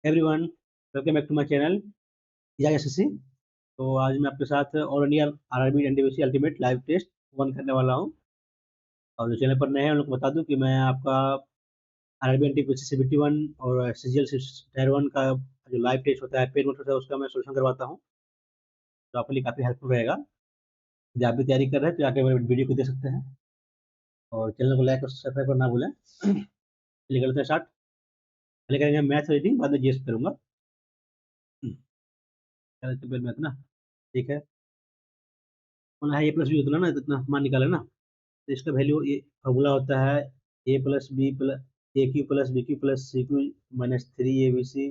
Everyone, welcome back to my channel SSC. तो आज मैं आपके साथ all India RRB NTPC ultimate live test 1 करने वाला हूं। और जो चैनल पर नए हैं उन लोग को बता दूं कि मैं आपका आरआरबी एनटीपीसी सीबीटी 1 और सीजीएल टायर 1 का जो लाइव टेस्ट होता है, पेड मोड होता है, उसका मैं सोल्यूशन करवाता हूँ। तो आपके लिए काफ़ी हेल्पफुल रहेगा। यदि आप भी तैयारी कर रहे हैं तो आके मेरे वीडियो को देख सकते हैं और चैनल को लाइक और सब्सक्राइब करना ना भूलें। चलिए करते हैं स्टार्ट। पहले करेंगे मैथ रीडिंग, बाद में जीएस करूंगा। पहले सिंपल मैथ ना, ठीक है। है ए प्लस बी होता है ना, इतना मान निकाले ना। तो इसका वैल्यू, ये फॉर्मूला होता है A plus B plus A cube plus B cube plus C cube minus 3 ABC।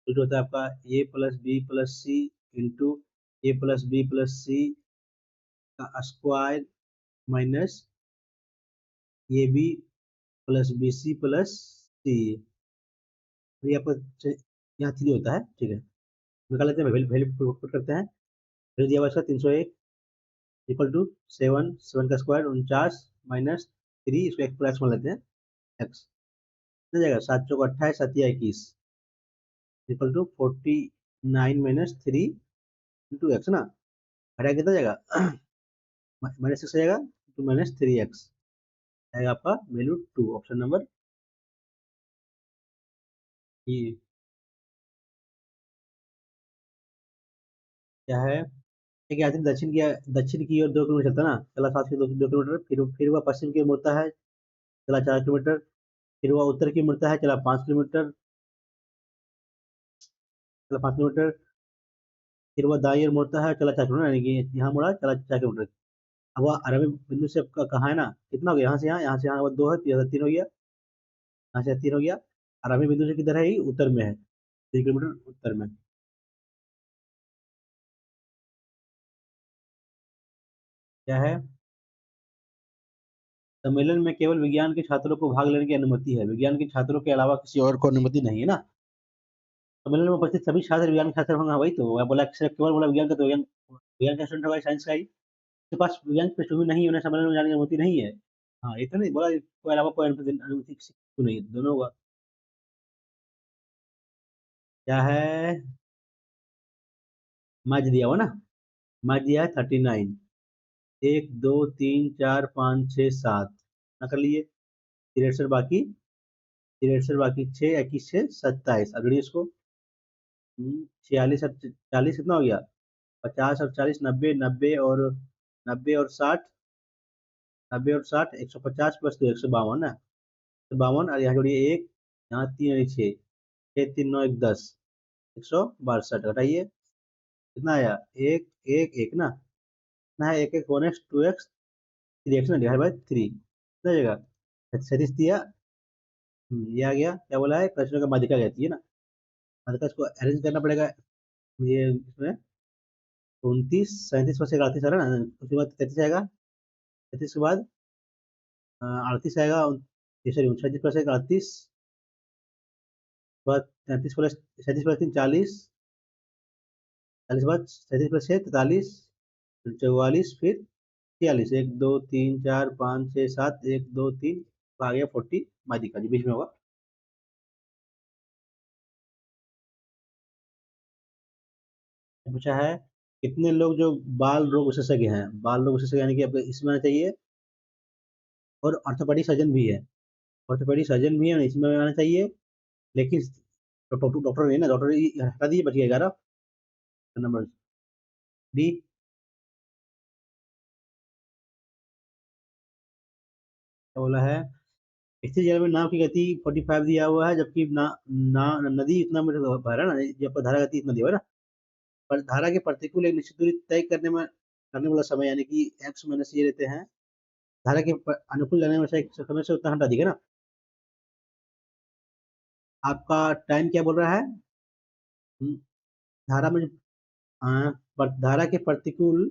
It होता है आपका A plus B plus C into A plus B plus C का square minus A B plus B C plus C. ये आपका यहाँ 3 होता है, ठीक है। निकाल लेते हैं, वैल्यू पुट करते हैं। वैल्यू दिया हुआ इसका 301 इक्वल टू 7, 7 का स्क्वायर 49 माइनस 3, इसको एक्स पर एक्स मान लेते हैं। एक्स कितना जाएगा, 7 चौक 28, 7 21 इक्वल टू 49 - 3 इंटू एक्स ना। हटा कितना जाएगा -6 जाएगा, टू -3x आएगा आपका वैल्यू 2। ऑप्शन नंबर ई। क्या है, एक आदमी दक्षिण की ओर 2 किलोमीटर चलता ना, चला 7 से 2 किलोमीटर, फिर वह पश्चिम की ओर मुड़ता है, चला 4 किलोमीटर। फिर वह उत्तर की ओर मुड़ता है, चला 5 किलोमीटर, चला 5 किलोमीटर। फिर वह दाईं ओर मुड़ता है, चला 4 किलोमीटर, यानी कि यहाँ मुड़ा, चला 4 किलोमीटर। अब वह आरंभी बिंदु से कहाँ है ना, कितना हो गया, यहाँ से यहाँ वो 2 है, 3 हो गया, यहाँ से 3 हो गया। आरंभी बिंदु से किधर है, ये उत्तर में है, 3 किलोमीटर उत्तर में। क्या है, सम्मेलन में केवल विज्ञान के छात्रों को भाग लेने की अनुमति है, विज्ञान के छात्रों के अलावा किसी और को अनुमति नहीं है ना। सम्मेलन में उपस्थित सभी छात्र विज्ञान के छात्र होंगे, वही तो मैं बोला, सिर्फ केवल बोला विज्ञान का, तो विज्ञान विज्ञान का स्टूडेंट होगा, साइंस का ही। उसके पास विज्ञान की पृष्ठभूमि नहीं है, उन्हें सम्मेलन में जाने की अनुमति नहीं है। हाँ, ये तो नहीं बोला कोई अलावा कोई अनुमति किसी को नहीं है, दोनों होगा। क्या है, मैच दिया हुआ ना, मैच दिया है 39। 1 2 3 4 5 6 7 ना कर लिए। तिरसठ बाकी, 6 21 6 27, अगड़ी इसको। 46 और 40 कितना हो गया, 50 और 40 90, 90 और 60, 150 प्लस 2 152 ना। 152 और यहाँ जोड़िए एक, यहाँ 3 और 6, 6 3 9 1 10, 162 घटाइए, कितना आया, एक एक एक ना। कितना है, एक एक 1x 2x 3x ना, डिवाइड बाई 3 कितना जाएगा, 37 दिया। ये आ गया, क्या बोला है, प्रश्नों का माध्यिका कहती है ना। माध्यिका इसको अरेंज करना पड़ेगा, ये इसमें 29 37 पर से 38 आ रहा है ना, उसके बाद 33 आएगा, 33 के बाद 38 आएगा, सॉरी 39 प्लस 1 38, बाद 33 प्लस 37 प्लस 3 40, 40 बाद 37 प्लस 6 43, फिर 44, फिर 46, 1 2 3 4 5 6 7, 1 2 3 आ गया 40, माध्यिका जी बीच में होगा। पूछा है, कितने लोग जो बाल रोग विशेषज्ञ हैं, बाल रोग विशेषज्ञ यानी कि आपको इसमें आना चाहिए, और ऑर्थोपेडिक सर्जन भी है, ऑर्थोपेडिक सर्जन भी है, इसमें आना चाहिए। लेकिन डॉक्टर डॉक्टर नहीं है ना, डॉक्टर हटा दीजिए, बच गया 11 नंबर डी। क्या बोला है, स्थिर जल में नाव की गति 45 दिया हुआ है, जबकि नदी इतना मीटर बह रहा है ना, जब पर धारा गति इतना दिया हुआ है ना। पर धारा के प्रतिकूल एक निश्चित दूरी तय करने वाला समय, यानी कि एक्स माइनस ये लेते हैं, धारा के अनुकूल जाने में से समय से उतना हटा दिया ना। आपका टाइम क्या बोल रहा है, हम्म, धारा में धारा के प्रतिकूल,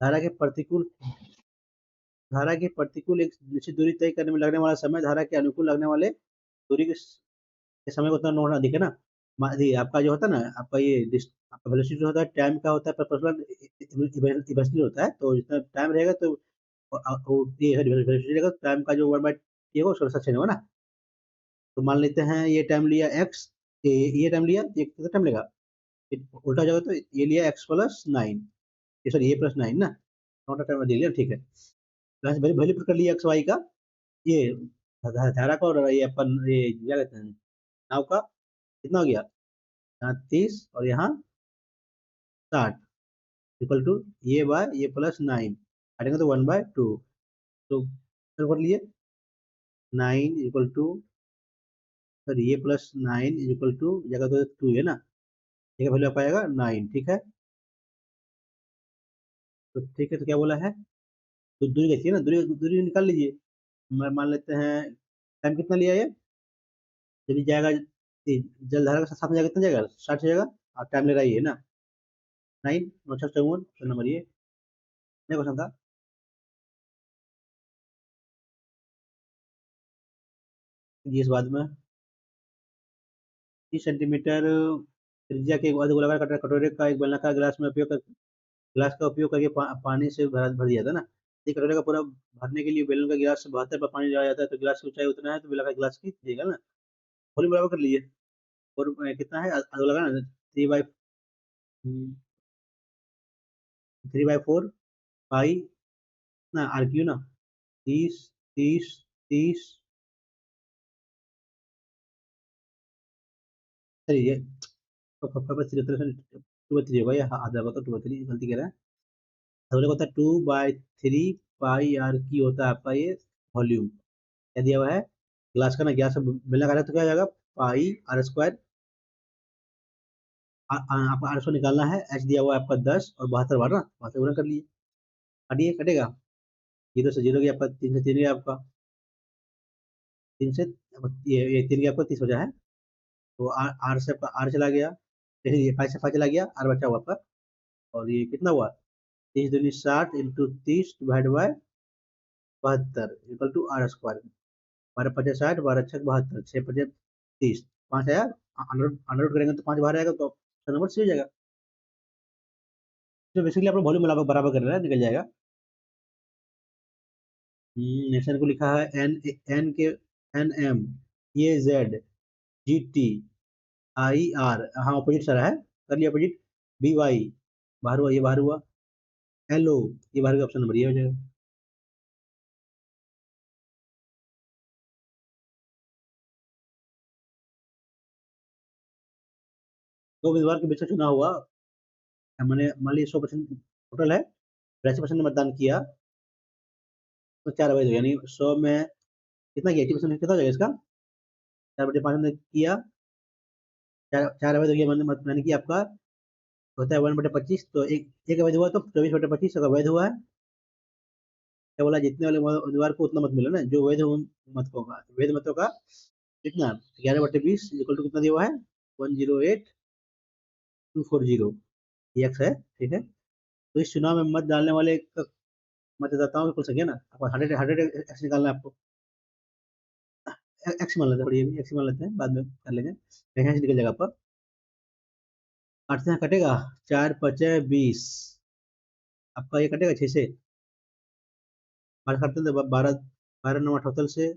धारा के प्रतिकूल धारा के प्रतिकूल एक निश्चित दूरी तय करने में लगने वाला समय, धारा के अनुकूल लगने वाले दूरी के समय को उतना नोट अधिक है ना। आपका जो होता है ना, आपका ये आपका वेलोसिटी जो होता है, टाइम का होता है, प्रोपोर्शनल इन्वर्सली होता है, तो जितना टाइम रहेगा तो ये वेलोसिटी रहेगा, टाइम का जो 1/t होगा उसका चेंज होगा ना। तो मान लेते हैं ये टाइम लिया x, ये टाइम लिया, ये कितना टाइम लेगा, उल्टा हो जाएगा तो ये लिया x+9, ये सॉरी a+9 ना, नॉट टाइम दे लिया, ठीक है। प्लस वैल्यू वैल्यू पुट कर लिया xy का, ये धारा का, और ये अपन ये क्या कहते हैं नाव का, कितना हो गया, यहाँ 30 और यहाँ 60, इक्वल टू ये+9, काटेंगे तो 1/2, तो कर लिए 9 इक्वल टू, सर ये+9 इक्वल टू जगह तो 2 है ना, ये का वैल्यू आ पाएगा 9, ठीक है। तो ठीक है, तो क्या बोला है, तो दूरी कैसी है ना, दूरी दूरी निकाल लीजिए। मान लेते हैं, टाइम कितना लिया ये, चलिए जाएगा, जलधारा के साथ में जाएगा, कितना जाएगा, 60 जाएगा, और टाइम ले रहा है ये ना 9, 9 54 नंबर, ये नहीं क्वेश्चन था। ये इस बाद में 30 सेंटीमीटर त्रिज्या के एक गोलाकार कटोरे का एक बेलनाकार गिलास में उपयोग कर, गिलास का उपयोग करके पानी से भर दिया था ना, ये कटोरे का पूरा भरने के लिए बेलन का गिलास से 72 पर पानी डाला जाता है, तो गिलास की ऊंचाई उतना है, तो बेलनाकार गिलास की देगा ना, वॉल्यूम बराबर कर लीजिए। और कितना है अगला ना, 3/4 पाई ना RQ ना, 30 30 30, चलिए तो 2/3 होगा, या आधा होगा, तो 2/3 गलती कर रहा है। अगले को होता है 2/3 पाई RQ होता है आपका ये वॉल्यूम, क्या दिया हुआ है, ग्लास का ना, ग्लास का मिलना का है, तो क्या हो जाएगा, पाई R², आपका R² निकालना है, H दिया हुआ है आपका 10 और 72 बार ना, 72 गुना कर लिए, काटिए कटेगा, 0 से 0 गया आपका, 3 से 3 गया आपका, 3 से ये 3 गया आपका, 30 बचा है, तो आर से आपका आर चला गया, देखिए ये 5 से 5 चला गया, आर बचा हुआ आपका, और ये कितना हुआ, 30 दूनी 60 into 30 divide by 72 equal to R², 12×5 = 60, 12×6 = 72, 6×5 = 30, 5 आया, अंडर करेंगे तो 5 बाहर आएगा, तो ऑप्शन नंबर सी हो जाएगा। तो बेसिकली आप लोग वॉल्यूम बराबर बराबर कर रहे हैं, निकल जाएगा। नेशन को लिखा है एन एम, ये Z, GT, IR, हाँ अपोजिट सारा है, कर लिया अपोजिट, BY बाहर हुआ, ये बाहर हुआ, LO ये बाहर का, ऑप्शन नंबर ये हो जाएगा। दो उम्मीदवार के बीच में चुनाव हुआ, मैंने मान लीजिए 100% टोटल है, 82% ने मतदान किया, तो 4 अवैध हो गया, यानी 100 में कितना किया, 80% कितना हो जाएगा इसका, 4/5 ने किया, 4 अवैध हो गया, मैंने कि आपका होता है 1/25, तो एक अवैध हुआ, तो 24/25 का अवैध हुआ है, क्या बोला, जितने वाले उम्मीदवार को उतना मत मिला ना, जो वैध मतों का कितना, 11/20 इक्वल टू कितना दिया हुआ है, 108,240, ये एक्स है, ठीक है। तो इस चुनाव में मत डालने वाले मतदाताओं की कुल संख्या ना, आपको 100 एक्स निकालना है आपको, एक्स मान लेते हैं, थोड़ी एक्स मान लेते हैं, बाद में कर लेंगे, यहाँ से निकल जाएगा आपका, 8 से यहाँ कटेगा, 4×5 = 20, आपका ये कटेगा 6 से, 12 काटते हैं तो 12, 12×9 = 78 से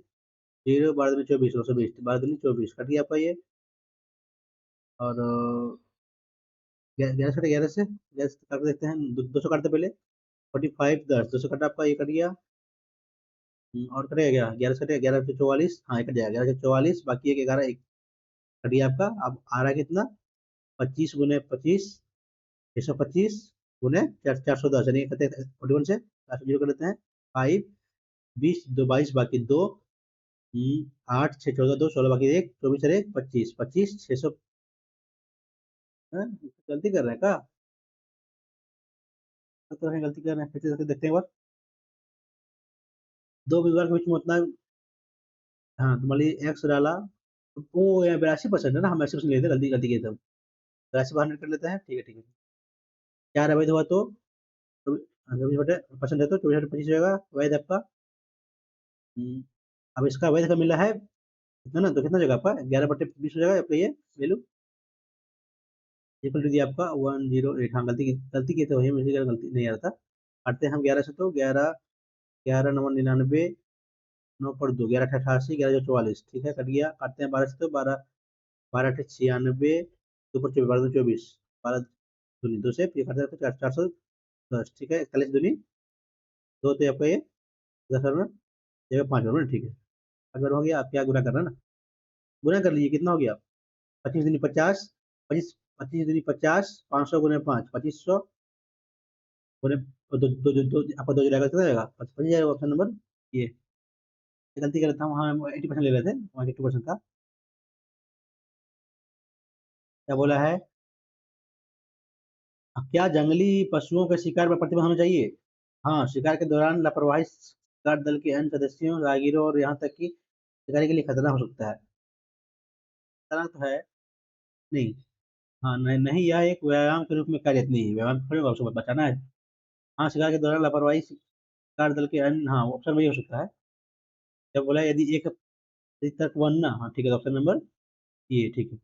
0, 12×2 = 24, 220, 12×2 = 24 कट गया आपका ये, और 11 से 11 से 11 से काट देते हैं, 200 काटते पहले, 45 10, 200 कटा आपका, ये कट गया। और कटेगा क्या, 11 से कटेगा, 11 से 44, हाँ ये कट जाएगा, 11 से 44, बाकी एक 11 एक कट गया आपका, अब आ रहा है कितना, 25 × 25, 625 गुने 410, यानी कहते हैं 41 से 4 0 कर लेते हैं, 5 20 2 22, बाकी 2, 8 6 14 2 16, बाकी 1 24 और 1 25, 25 600, गलती कर रहे हैं क्या, तो है गलती कर रहे हैं, फिर से देखते हैं एक बार, दो उम्मीदवार के बीच में उतना, हाँ तो मान लीजिए एक्स डाला, तो वो यहाँ 82% है ना, हम 82% लेते हैं, गलती गलती किए थे हम, 82 बाहर कर लेते हैं, ठीक है ठीक है, 4 अवैध हुआ तो 24% है, तो 24/25 होगा वैध आपका। अब इसका वैध का मिला है कितना ना, तो कितना जगह आपका 11/20 हो जाएगा आपका ये वैल्यू, इक्वल टू दिया आपका 108, हाँ गलती की तो वही मुझे गलती नहीं आ रहा था, काटते हैं हम 11 से, तो 11, 11×9 = 99, 9 पर 2 11 88, 11×44, ठीक है कट गया, काटते हैं 12 से, तो 12 12 अठे 96, 2 पर 24, 12 24, 12 दूनी 2 से फिर खाता है 410, ठीक है। 41 दूनी 2, तो आपका ये 10 और 5 और ठीक है। 5 बार हो गया, आप क्या गुना करना ना, गुना कर लीजिए, कितना हो गया? 25 दूनी 50, 25, 25 दूनी 50, 500 गुने 5, 2500 गुने आपका दो जाएगा, कितना जाएगा? 55 जाएगा, ऑप्शन नंबर ये। गलती कर रहा था वहाँ, 80% ले रहे थे, वहाँ 80% था। क्या बोला है? क्या जंगली पशुओं के शिकार पर प्रतिबंध होना चाहिए? हाँ, शिकार के दौरान लापरवाही शिकार दल के अन्य सदस्यों, राहगीरों और यहाँ तक कि शिकारी के लिए खतरा हो सकता है। खतरा तो है नहीं। हाँ, नहीं नहीं, यह एक व्यायाम के रूप में कार्यरत नहीं है, व्यायाम थोड़ी आपको बचाना है। हाँ, शिकार के दौरान लापरवाही शिकार दल के अन्य, हाँ, ऑप्शन वही हो सकता है। जब बोला यदि एक तक वन ना, हाँ ठीक है, ऑप्शन नंबर ये ठीक है।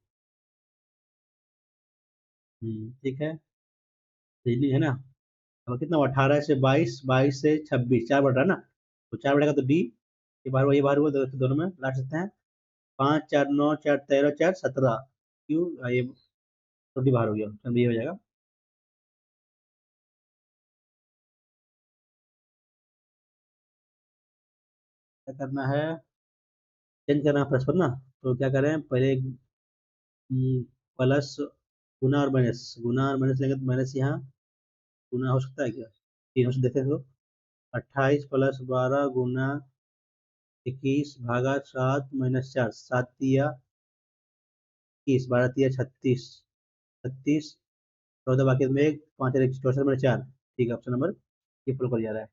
ठीक है। बिजली है ना। अब कितना हुआ? 18 से 22, 22 से 26, 4 बढ़ रहा है ना, तो 4 बढ़ेगा तो डी, ये बार हुआ, ये बार हुआ, दोनों में लाट सकते हैं। 5 4 9 4 13 4 17, क्यों ये तो डी बाहर हो गया, ऑप्शन बी हो जाएगा। क्या करना है? चेंज करना है प्रश्न ना। तो क्या करें पहले? प्लस, गुना और माइनस, गुना और माइनस लेंगे तो माइनस यहाँ गुना हो सकता है क्या? तीनों से देखे तो 28 + 12 गुना 21 भागा 7 - 4, 7 तिया 21, 12 तिया 36, 36, 14 बाकी में एक, 5 और 1 64 में 4, ठीक है, ऑप्शन नंबर ये फॉलो कर जा रहा है।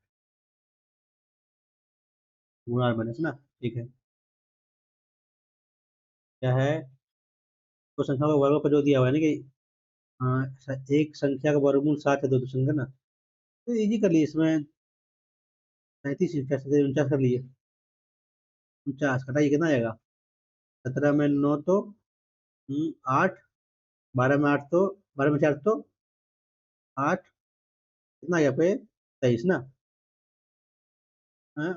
गुणा और माइनस ना, ठीक है। क्या है? तो संख्या का वर्ग पर जो दिया हुआ है ना कि एक संख्या का वर्गमूल 7 है, दो संख्या ना, तो इजी कर लिए इसमें। 37 49 कर लिए, 49 घटाइए कितना आएगा? 17 में 9 तो 8, 12 में 8 तो 12 में 4 तो 8, कितना आया पे? 23 ना। हाँ,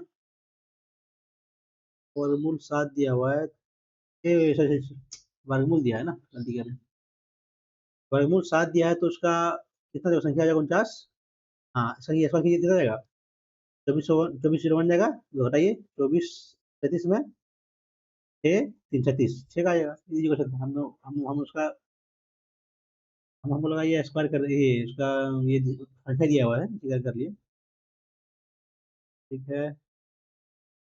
वर्गमूल 7 दिया हुआ है, सॉरी, वर्गमूल दिया है ना, गलती कर रहे हैं। वर्गमूल 7 दिया है तो उसका कितना देगा? संख्या आ जाएगा 49। हाँ, सही है, इसका कितना जाएगा? 24 जाएगा, तो घटाइए 24 37 में 6 3 36, 6 का आ जाएगा, इजी क्वेश्चन था। हम लोग हम उसका हम लगा ये स्क्वायर कर, ये उसका ये संख्या दिया हुआ है, स्क्वायर कर लिए, ठीक है।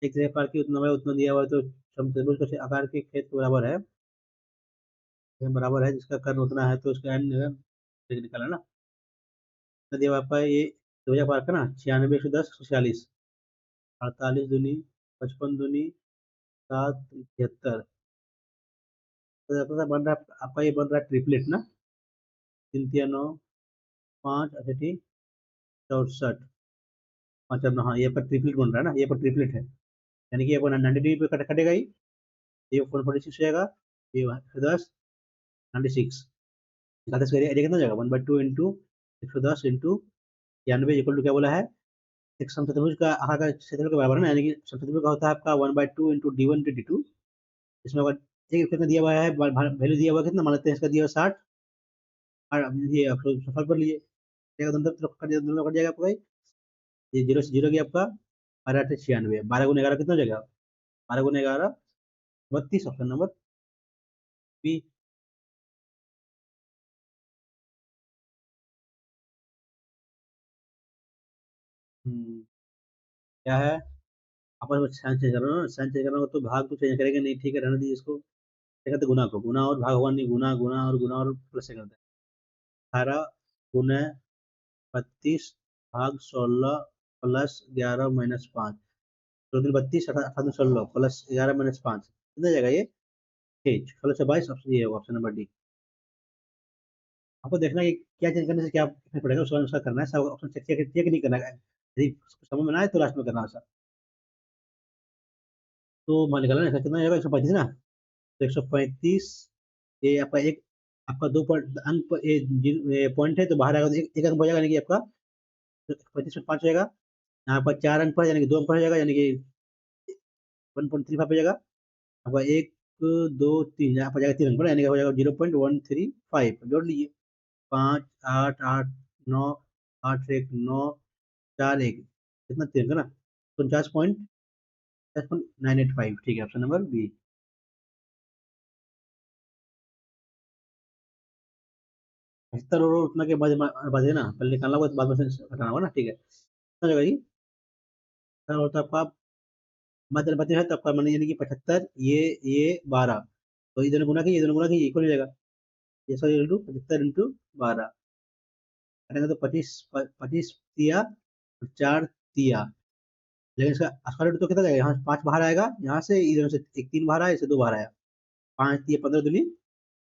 एक से आकार की उतना है, उतना दिया हुआ है, तो समचतुर्भुज के आकार के खेत के बराबर है, बराबर है, जिसका कर्ण उतना है तो उसका एन निकाला ना। तो दिया हुआ आपका ये 2005 का ना, 96 110 46, 48 दूनी 55 दूनी 7 73, तो आपका बन रहा है, आपका ये बन रहा है ट्रिपलेट ना। 3 3 9 5 68 64, 5 9, हाँ, ये पर ट्रिपलेट बन रहा है ना, ये पर ट्रिपलेट है, यानी कि ये पर 90 पे कटेगा ही, ये 146 हो जाएगा, ये 10 96, 10 का एरिया कितना हो जाएगा? 1/2 इंटू 110 इंटू 96 इक्वल टू क्या बोला है? एक समचतुर्भुज का आकार का क्षेत्रफल के बराबर है ना, यानी कि समचतुर्भुज का होता है आपका 1/2 इंटू D1 इंटू D2। इसमें अगर एक कितना दिया हुआ है, वैल्यू दिया हुआ है, कितना मान लेते हैं, इसका दिया हुआ 60, और ये आप सफल कर लिए, एक दोनों तरफ कट जाएगा, दोनों कट जाएगा आपका भाई, ये 0 से 0 गया आपका, 12 8 96, 12 गुना 11 कितना हो जाएगा? 12 गुना 11 32, ऑप्शन नंबर बी। क्या है? आपस में साइन चेंज करना ना, साइन चेंज करना हो तो भाग तो चेंज करेंगे नहीं, ठीक है, रहने दीजिए इसको। क्या कहते हैं? गुना को गुना और भाग हुआ नहीं, गुना गुना और प्लस से करते हैं। 18 गुना 32 भाग 16 प्लस 11 माइनस 5, 32 18 16 प्लस 11 माइनस 5, कितना जाएगा ये? 6 16 से 22, ऑप्शन ये होगा, ऑप्शन नंबर डी। आपको देखना है कि क्या चेंज करने से क्या इफेक्ट पड़ेगा, उसका अनुसार करना है, सब ऑप्शन चेक चेक चेक नहीं करना है, यदि समझ में ना आए तो लास्ट में करना है सर। तो मान निकालना है, इसका कितना जाएगा? 135 ना, तो 135, ये आपका एक, आपका दो पॉइंट अंक पॉइंट है तो बाहर आएगा, तो एक अंक बचेगा, यानी कि आपका 35 में 5 हो जाएगा। यहाँ पर 4 अंक पर, यानी कि 2 अंक पर हो जाएगा, यानी कि 1.35 हो जाएगा। आपका एक दो तीन, यहाँ पर जाएगा 3 अंक पर, यानी कि हो जाएगा 0.135 जोड़ लीजिए। 5 8 8 9, 8 1 9 4 1, कितना 3 का ना, 49.985, ठीक है, ऑप्शन नंबर बी। 75 और उतना के बाद बाद है ना, पहले निकालना होगा तो बाद में से घटाना होगा ना, ठीक है, कितना जगह जी, सर होता है आपका, मतलब 32 है तो आपका मान यानी कि 75, ये 12, तो ये दोनों गुना की, ये दोनों गुना की, इक्वल हो जाएगा, ये सौ इंटू 75 इंटू 12 करेंगे तो 25 तिया और 4 तिया, लेकिन इसका स्क्वायर रूट तो कितना जाएगा, यहाँ 5 बाहर आएगा, यहाँ से इधर से एक 3 बाहर आया, इसे 2 बाहर आया, 5 तिया 15 दूनी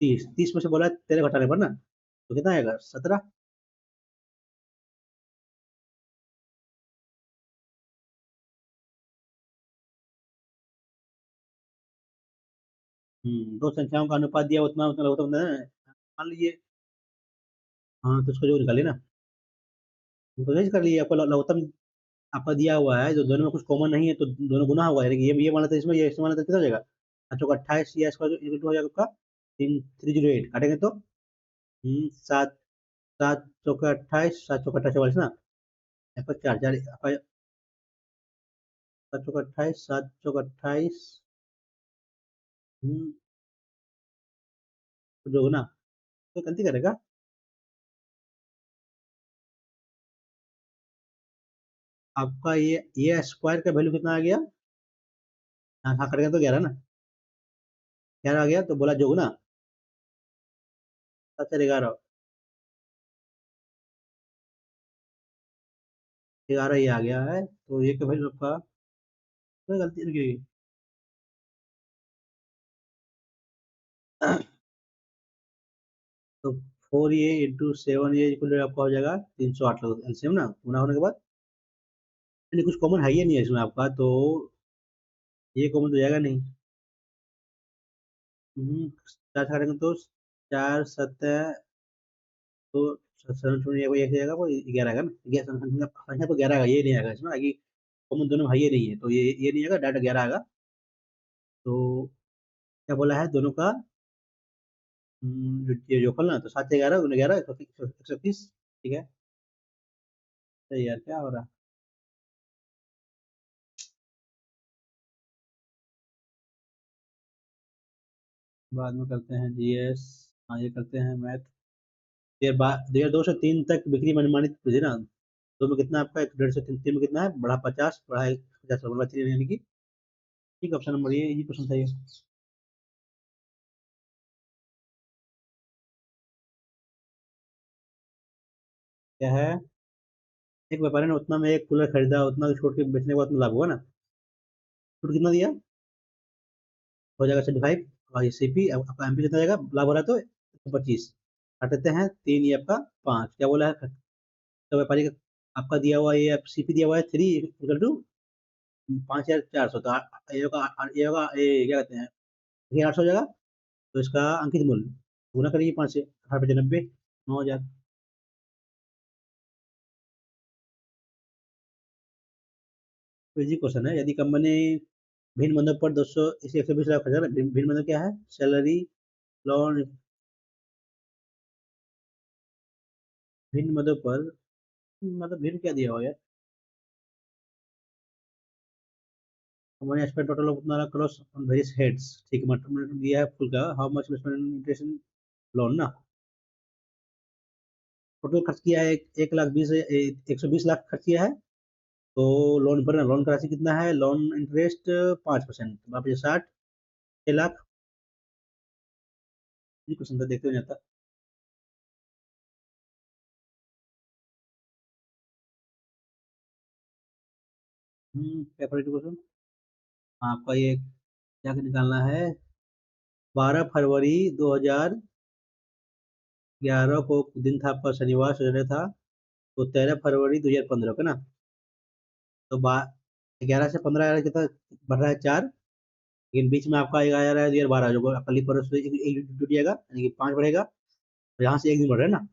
30, 30 में से बोला 13 घटाने पर ना, तो कितना आएगा 17। 2 संख्याओं का अनुपात दिया उतना उतना होता है, मान लीजिए, हाँ तो उसको जो निकालिए ना, तो नहीं कर लीजिए, आपको लघुत्तम आपका दिया हुआ है, जो दोनों में कुछ कॉमन नहीं है तो दोनों गुना हुआ है, यानी कि ये माना था इसमें, ये इसमें माना था, कितना हो जाएगा, 7 28, या इसका जो इक्वल टू हो जाएगा आपका 3 308, काटेंगे तो 7 7 चौके 28, 7 चौके 28 ना, यहाँ पर 4 4 आपका, 7 चौके 28, 7 चौके 28, जो ना, तो गलती करेगा, आपका ये स्क्वायर का वैल्यू कितना आ गया, हाँ हाँ करेगा तो 11 ना, 11 आ गया, तो बोला जो ना, 7 4 11, 11 ये आ गया है, तो ये का वैल्यू आपका, कोई गलती नहीं की। तो 4 ये इंटू 7 ये इक्वल आपका हो जाएगा 308 एलसीएम ना, गुना होने के बाद, यानी कुछ कॉमन है ही नहीं है इसमें आपका, तो ये कॉमन तो जाएगा नहीं। 4 से काटेंगे तो 4 7, तो 7 ये एक जाएगा, वो 11 आएगा ना, संख्या संख्या तो 11 आएगा, ये नहीं आएगा इसमें आगे, कॉमन दोनों है ये नहीं है, तो ये नहीं आएगा, डायरेक्ट 11 आएगा, तो क्या बोला है दोनों का, ये जोखल ना, तो 7 11 11 130, ठीक है। सही यार, क्या हो रहा है, बाद में करते हैं जीएस, हाँ ये करते हैं मैथ। 2 से 3 तक बिक्री मनमानी थी ना, दो में कितना आपका, 1 1.5 से 3, 3 में कितना है, बढ़ा 50, बढ़ा 50, बढ़ा 3, यानी कि ठीक, ऑप्शन नंबर ये क्वेश्चन था ये। क्या है, एक व्यापारी ने उतना में एक कूलर खरीदा, उतना छोड़ के बेचने के बाद में लाभ हुआ ना, छूट कितना दिया, हो जाएगा 75, और ये सीपी आपका एमपी कितना जाएगा, लाभ हो रहा है तो 25, काटते हैं 3, ये आपका 5, क्या बोला है, तो व्यापारी का आपका दिया हुआ, ये सीपी दिया हुआ है 3 इक्वल टू 5400, तो ये होगा, ये क्या कहते हैं, ये 800 हो जाएगा, तो इसका अंकित मूल्य गुना करिए 5 से, 18 95, 9,000। तो इजी क्वेश्चन है, यदि कंपनी भिन्न मदों पर 200 इसे 120 लाख खर्चा कर, भिन्न मदद क्या है, सैलरी, लोन, भिन्न मदों पर, मतलब भिन्न क्या दिया हुआ है, कंपनी एक्सपेक्ट टोटल ऑफ उतना क्रॉस ऑन वेरियस हेड्स, ठीक है, मतलब दिया है फुल का, how much investment interest loan ना, टोटल खर्च किया है 1 लाख 20, 120 लाख खर्च किया है, तो लोन पर ना, लोन का राशि कितना है, लोन इंटरेस्ट 5%, वापस 60, 6 लाख, ये क्वेश्चन तो देखते हो जाता। पेपर क्वेश्चन, आपका ये क्या निकालना है, 12 फरवरी 2011 को दिन था आपका, शनिवार सैटरडे था, तो 13 फरवरी 2015 का ना, तो 11 से 15 आ रहा है, कितना बढ़ रहा है 4, लेकिन बीच में आपका एक आ रहा है 2012, जो कल ही परसों एक जुट जाएगा, यानी कि 5 बढ़ेगा, तो यहाँ से एक दिन बढ़ रहा है ना।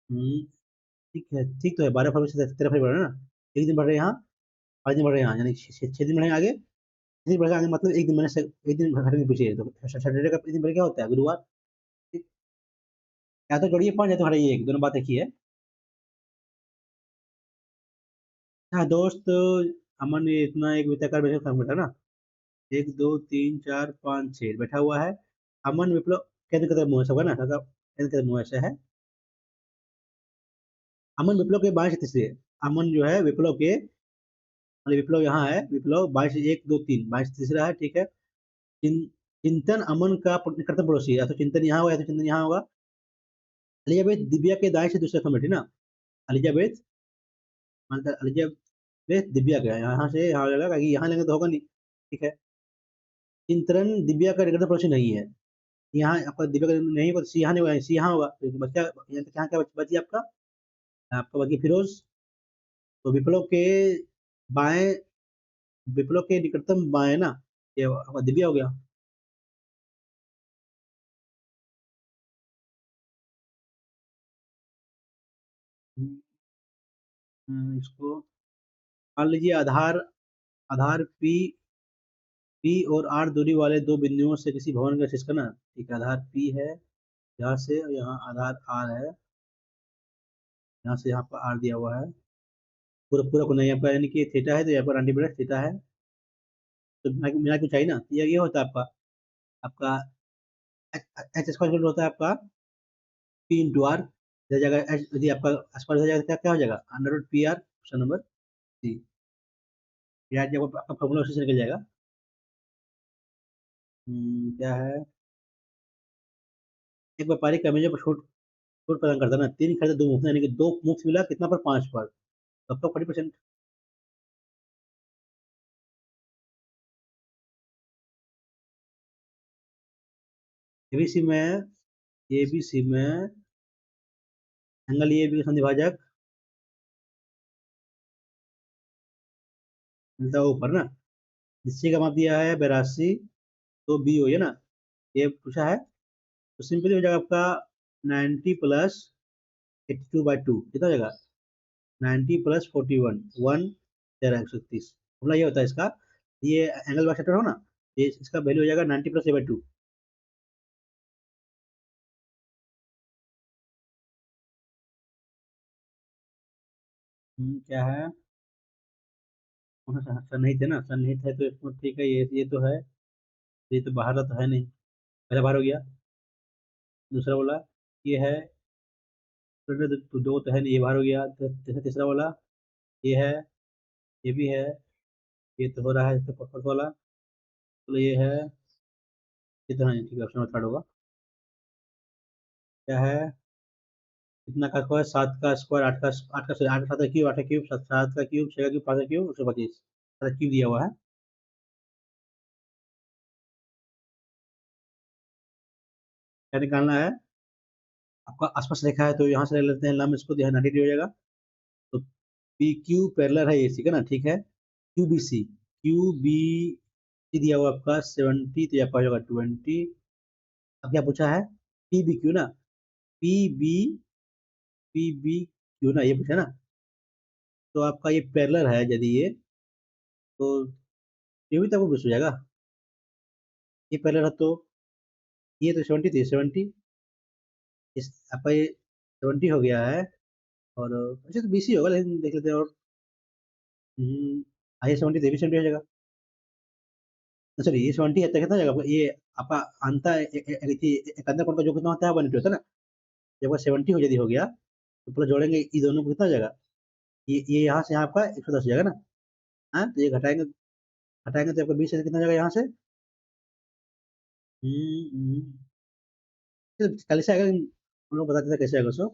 हम्म, ठीक है, ठीक तो है, 12 फरवरी से 13 फरवरी बढ़ रहा है ना, एक दिन बढ़ रहे हैं यहाँ, 5 दिन बढ़ रहे हैं यहाँ, यानी 6 दिन बढ़ेंगे आगे, नहीं बढ़ेगा आगे मतलब एक दिन मैंने एक दिन घटने के पीछे है, तो सैटरडे का दिन क्या होता है, गुरुवार। ठीक? या तो जोड़िए 5 या तो हटाइए एक, दोनों बात एक ही है। हाँ दोस्त, अमन ने इतना एक वृत्ताकार बैठा काम बैठा ना, 1 2 3 4 5 6 बैठा हुआ है। अमन विप्लव केंद्र कदम मुंह होगा ना, सबका केंद्र कदम मुंह ऐसा है। अमन विप्लव के 22 तीसरे, अमन जो है विप्लव के, मतलब विप्लव यहाँ है, विप्लव 22 1 2 3 22 तीसरा है, ठीक है। चिंतन अमन का निकटतम पड़ोसी है, या तो चिंतन यहाँ होगा या तो चिंतन यहाँ होगा। एलिजाबेथ दिव्या के दाएं से दूसरे क्रम बैठी ना, एलिजाबेथ, मतलब एलिजाबेथ दिव्या का है, यहाँ से यहाँ लगेगा, क्योंकि यहाँ लेंगे तो होगा नहीं, ठीक है। चिंतन दिव्या का निकटतम पड़ोसी नहीं है, यहाँ आपका दिव्या का नहीं होगा, सी यहाँ नहीं होगा, सी यहाँ होगा, तो बच्चा यहाँ तक, यहाँ क्या बची आपका, आपका बाकी फिरोज। तो विप्लव के बाएं, विप्लव के निकटतम बाएं ना, ये आपका दिव्या हो गया। इसको मान लीजिए, आधार, आधार पी और आर दूरी वाले दो बिंदुओं से किसी भवन का शीर्ष करना। ठीक है, आधार पी है यहाँ से, यहाँ आधार आर है, यहाँ से यहाँ पर आर दिया हुआ है, पूरा पूरा को नहीं आपका, यानी कि थीटा है तो यहाँ पर 90 थीटा है। तो मिला कुछ चाहिए ना, ये होता है आपका, आपका एच स्क्वायर होता है आपका पी इंटू आर, इधर जाएगा एच, यदि आपका स्क्वायर हो जाएगा तो क्या क्या हो जाएगा, under root P R, option number C. यार जब आपका फॉर्मूला उसी से निकल जाएगा। क्या है, एक व्यापारी कमीजों पर छूट, छूट प्रदान करता है ना, 3 खरीदे 2 मुफ्त, यानी कि 2 मुफ्त मिला कितना पर, 5 पर, तो आपका 40%। एबीसी में, एबीसी में एंगल ए बी का संधिभाजक मिलता है ऊपर ना, जिससे का माप दिया है 82, तो बी हो, है ना, ये पूछा है। तो सिंपली हो जाएगा आपका 90 प्लस 82/2 कितना हो जाएगा, 90 प्लस 41, 1 13 130। हमला ये होता है इसका, ये एंगल बाइसेक्टर हो ना, ये इसका वैल्यू हो जाएगा 90 प्लस ए/2। क्या है, सन्निहित है ना, सन्निहित है तो इसको ठीक है, ये तो है, ये तो बाहर तो है नहीं, पहला बाहर हो गया। दूसरा बोला ये है, तो दो तो है नहीं, ये बाहर हो गया, तो तीसरा वाला ये है, ये भी है, ये तो हो रहा है, इसका फोर्थ वाला, तो ये है, ये तो है, ठीक है, ऑप्शन थर्ड होगा। क्या है, कितना का स्क्वायर, 7 का स्क्वायर, 8 का 7 का क्यूब, 8 का क्यूब, 7 का क्यूब, 6 का क्यूब, 5 का क्यूब, 125, 7 क्यूब दिया हुआ है। क्या निकालना है, आपका आसपास रेखा है तो यहाँ से ले लेते हैं लम्ब, इसको ध्यान 90 हो जाएगा। तो पी क्यू पैरेलल है एसी का ना, ठीक है। Q B C, Q B C दिया हुआ आपका 70, तो यहाँ पर होगा 20। अब क्या पूछा है, पी बी क्यू ना, P B, P B Q ना, ये पूछा ना। तो आपका ये पैरेलल है यदि ये, तो ये भी तो आपको पूछ हो जाएगा, ये पैरेलल है तो, ये तो 70 थी, 70, इस आपका ये 70 हो गया है। और वैसे तो बीसी होगा, लेकिन देख लेते हैं और, ये 70 थे, भी 70 हो जाएगा। सॉरी, ये 70 है तो कितना हो जाएगा आपका, ये आपका अंतर एक अंदर कोण का जो कितना होता है 180 होता है ना, जब वो 70 हो यदि हो गया, तो पूरा जोड़ेंगे ये दोनों को, कितना हो जाएगा, ये यहाँ से यहाँ आपका 110 हो जाएगा ना। हाँ, तो ये घटाएंगे, घटाएंगे तो आपका 20 से कितना हो जाएगा यहाँ से, कैसे आएगा, हम लोग बताते थे कैसे आएगा सो,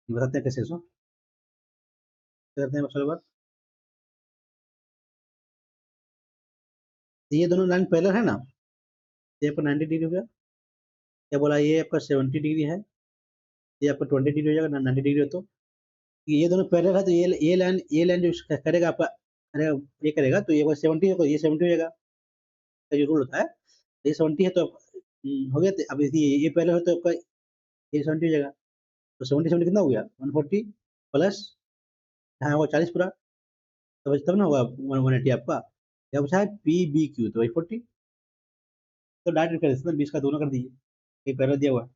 बताते हैं कैसे सो, करते हैं सवाल बात। ये दोनों लाइन पैरेलल है ना, ये आपका 90 डिग्री हो गया, क्या बोला, ये आपका 70 डिग्री है, ये आपका 20 डिग्री हो जाएगा, 90 डिग्री हो तो, ये दोनों पैरेलल है, तो ये लाइन जो करेगा आपका, करेगा, ये करेगा तो ये 70 है, तो ये 70 हो जाएगा, का जो रूल होता है, तो ये 70 है तो हो गया, तो अब ये पैरेलल है तो आपका ये 70 हो जाएगा, तो 70 70 कितना हो गया, 140 प्लस, हाँ वो 40 पूरा, तब तब ना होगा 180 आपका। क्या पूछा है, PBQ, तो वही 40। तो डायरेक्ट डिफरेंस ना, 20 का दोनों कर दीजिए, ये पहले दिया हुआ है।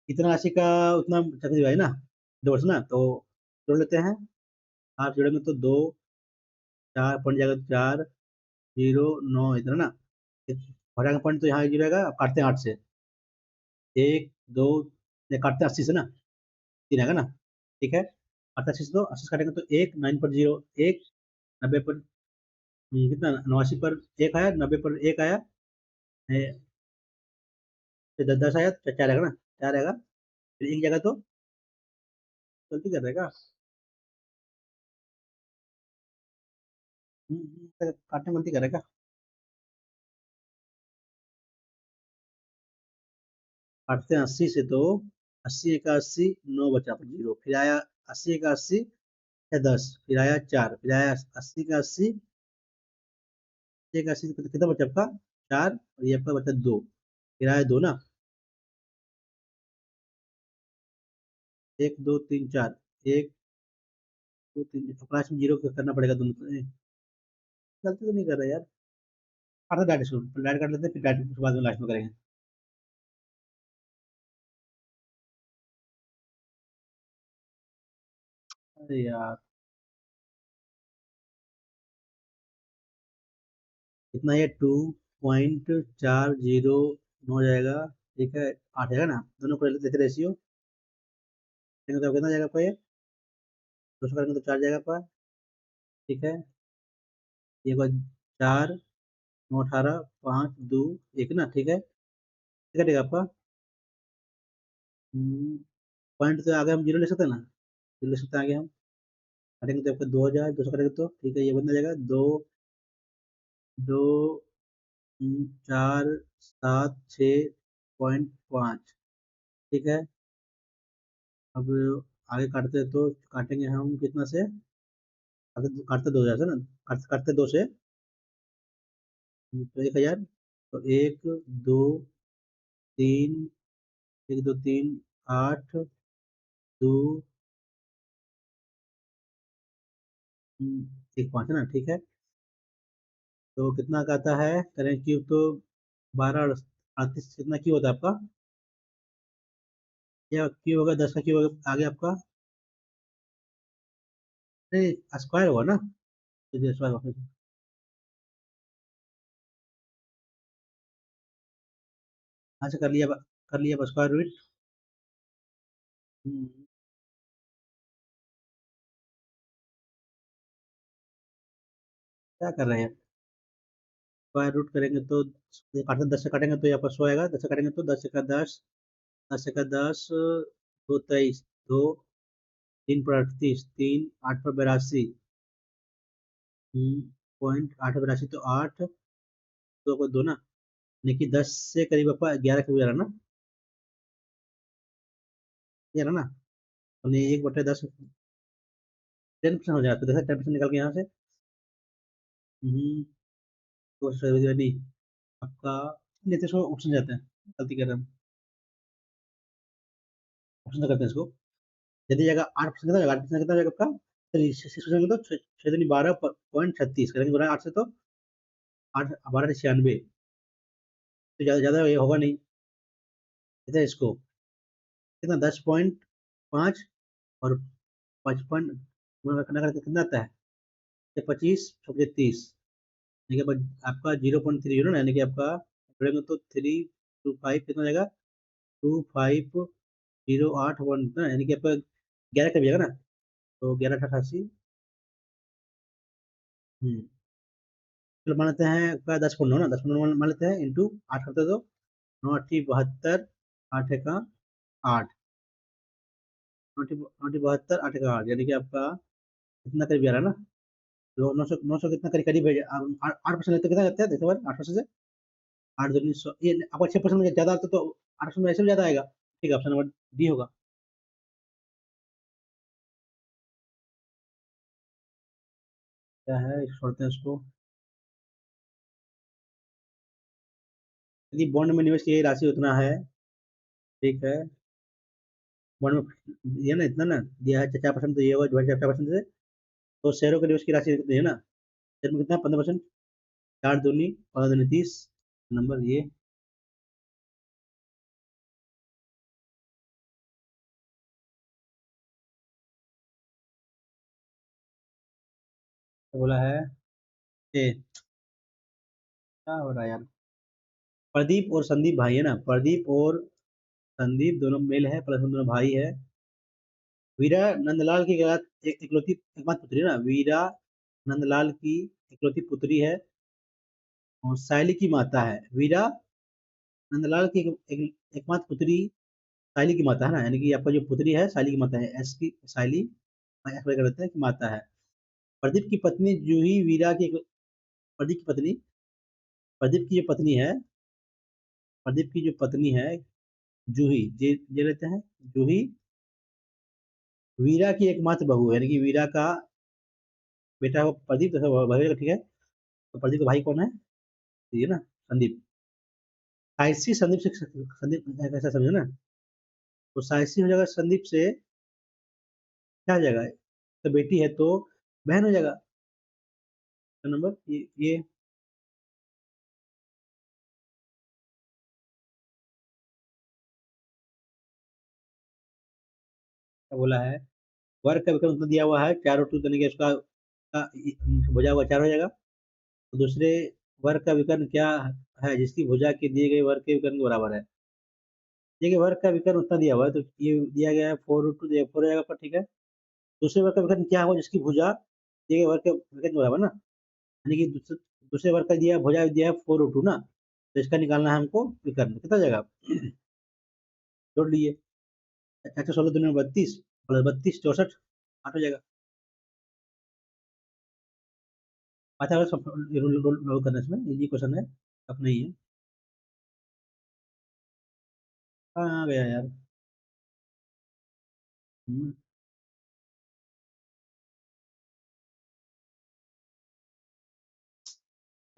इतना राशि का उतना चक्र भाई ना, डिवोर्स ना, तो जोड़ लेते हैं। आप जोड़ेंगे तो दो, चार पॉइंट जाएगा तो चार, 0 9 इतना ना, हटाएगा पॉइंट तो यहाँ जीरो रहेगा, अब काटते हैं 8 से, एक दो, ये काटते हैं 80 से ना, 3 आएगा ना, ठीक है। काटते 80 से, तो 80 से काटेंगे तो एक, 9 पर जीरो एक, 90 पर कितना, 89 पर एक आया, 90 पर एक आया, फिर 10 आया तो 4 आएगा ना, 4 आएगा, फिर एक जगह तो गलती कर देगा। काटने में गलती करेगा। काटते हैं 80 से, तो 80 एक 80, 9 बचा पर जीरो, फिर आया 80 एक 80 है 10, फिर आया 4, फिर आया 80 का 80, एक 80 कितना बचा आपका, 4, और ये आपका बचा 2, फिर आया 2 ना, 1 2 3 4, एक दो तीन, लास्ट में जीरो करना पड़ेगा दोनों को। गलती तो नहीं कर रहा यार। काटो डायरेक्ट, इसको डायरेक्ट काट लेते हैं, फिर डायरेक्ट बाद में लास्ट में करेंगे। अरे यार, कितना, ये 2.409 हो जाएगा, ठीक है, 8 है ना, दोनों को लेते रेशियो, तो कितना जाएगा आपका ये, 200 करेंगे तो 4 जाएगा आपका, ठीक है। ये बार 4 9 18, 5 2 1 ना, ठीक है, ठीक है आपका। पॉइंट से आगे हम जीरो ले सकते हैं ना, जीरो ले सकते हैं आगे हम, करेंगे तो आपका 2000, 200 करेंगे तो ठीक है, ये बन जाएगा दो, दो 4 7 6.5, ठीक है। अब आगे काटते हैं तो काटेंगे हम कितना से, आगे काटते 2000 से ना, काटते काटते 2 से, तो 1000, तो एक दो तीन, एक दो तीन, 8 दो, 1 5 है ना, ठीक है। तो कितना का आता है, करें क्यूब तो 12 38, कितना क्यूब होता है आपका, या क्यूब होगा 10 का क्यूब होगा आगे आपका, नहीं स्क्वायर होगा ना, तो ये स्क्वायर होगा। अच्छा कर लिया, कर लिया स्क्वायर रूट। क्या कर रहे हैं, स्क्वायर रूट करेंगे तो ये काटते 10 से काटेंगे तो यहाँ पर 100 आएगा, 10 से काटेंगे तो 10 का 10, 10 का 10, 2 23, दो, 3 पर 38, 3 8 पर 82, .8 82, तो 8 दो को दो ना, यानी कि 10 से करीब आपका 11 का गुजारा ना, ये ना, हमने 1/10, 10% हो जाता है, देखा 10% निकाल के यहाँ से। हम्म, तो नहीं, आपका लेते इसको ऑप्शन जाते हैं, गलती कर रहे हैं हम, ऑप्शन करते हैं इसको। यदि जगह 8% कितना, 8% कितना जाएगा आपका, चलिए 6% तो 12.36 करेंगे, बोला 8 से तो 8 12 96, तो ज़्यादा ये होगा नहीं, कितना इसको, कितना 10.5, और 55 करना करके कितना आता है, ये 25 छब्बीस 30, यानी कि आपका 0.30 ना, यानी कि आपका जोड़ेंगे तो 325 कितना हो जाएगा, 25081 ना, यानी कि आपका 11 का भी आएगा ना, तो 11 88। चलो मान लेते हैं आपका 10.9 ना, 10.9 मान लेते हैं, इंटू 8 करते तो 9 8 72, 8 का 8, 9 8 72, 8 का 8, यानी कि आपका कितना करीब आ रहा है ना, तो 900 कितना करीब करीब है, 8% लेते कितना लगता है, देखो 8% से 8 2 100, ये आपका 6% में ज्यादा आता तो 8% में ऐसे भी ज्यादा आएगा, ठीक है, ऑप्शन नंबर डी होगा। क्या है, छोड़ते हैं इसको। यदि बॉन्ड में निवेश की गई राशि उतना है, ठीक है, वन में दिया ना इतना ना, दिया है 4%, तो ये होगा डिवाइड 4% से। तो शेयरों के निवेश की राशि कितनी है ना, शेयर में कितना 15%, 4 दूनी 15 दूनी 30, नंबर ये। तो बोला है ए, क्या हो रहा है यार, प्रदीप और संदीप भाई है ना, प्रदीप और संदीप दोनों मेल है, प्लस दोनों भाई है। वीरा नंदलाल की इकलौती एकमात्र पुत्री है ना, वीरा नंदलाल की इकलौती पुत्री है और सायली की माता है। वीरा नंदलाल की एकमात्र पुत्री सायली की माता है ना, यानी कि आपका जो पुत्री है सायली की माता है, एस की सायली अप्लाई करते हैं कि माता है। प्रदीप की पत्नी जूही वीरा की प्रदीप की पत्नी, प्रदीप की जो पत्नी है, प्रदीप की जो पत्नी है जूही, जे लेते हैं, जूही वीरा की एकमात्र बहू है, यानी कि वीरा का बेटा हो प्रदीप, तो भाई का, ठीक है। तो प्रदीप का भाई कौन है, ये ना संदीप। साइसी संदीप से, संदीप ऐसा समझो ना, तो साइसी हो जाएगा संदीप से, क्या हो जाएगा, तो बेटी है तो बहन हो जाएगा। तो नंबर ये क्या बोला है, वर्ग का विकल्प दिया हुआ है, 4/2 देने के उसका भुजा हुआ 4 हो जाएगा। तो दूसरे वर्ग का विकर्ण क्या है, जिसकी भुजा के दिए गए वर्ग के विकर्ण के बराबर है। देखिए वर्ग का विकर्ण उतना दिया हुआ है, तो ये दिया गया है 4/2 दिया 4 हो जाएगा पर, ठीक है। दूसरे वर्ग का विकर्ण क्या होगा, जिसकी भुजा दिए गए वर्ग के विकर्ण के बराबर ना, यानी कि दूसरे वर्ग का दिया भुजा दिया है 4/2 ना, तो इसका निकालना है हमको विकर्ण, कितना हो जाएगा, जोड़ लीजिए, 416 दूनी 32, प्लस 32 64, 8 हो जाएगा। अच्छा अगर सब रोल करना है इसमें, इजी क्वेश्चन है, टफ नहीं है। कहाँ आ गया यार। हम्म,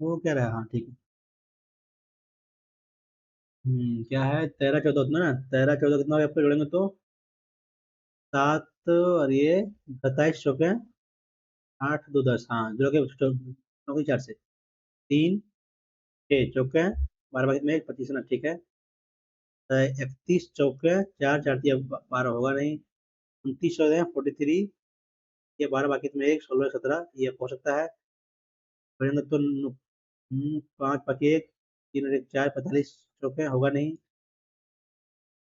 वो क्या रहा, हाँ ठीक है। क्या है, 13 14 उतना ना, 13 14 कितना होगा, आपको जोड़ेंगे तो 7, और ये 27 चौके 8 2 10, हाँ जोड़ के चौके 4 से 3 6 चौके 12 बाकी में 1 25 ना, ठीक है। 31 चौके 4 4 12 होगा नहीं, 29 चौदह 43, ये 12 बाकी में 1 16 17, ये हो सकता है। करेंगे तो 5 बाकी 1 3 और 1 4 45 चौके होगा नहीं,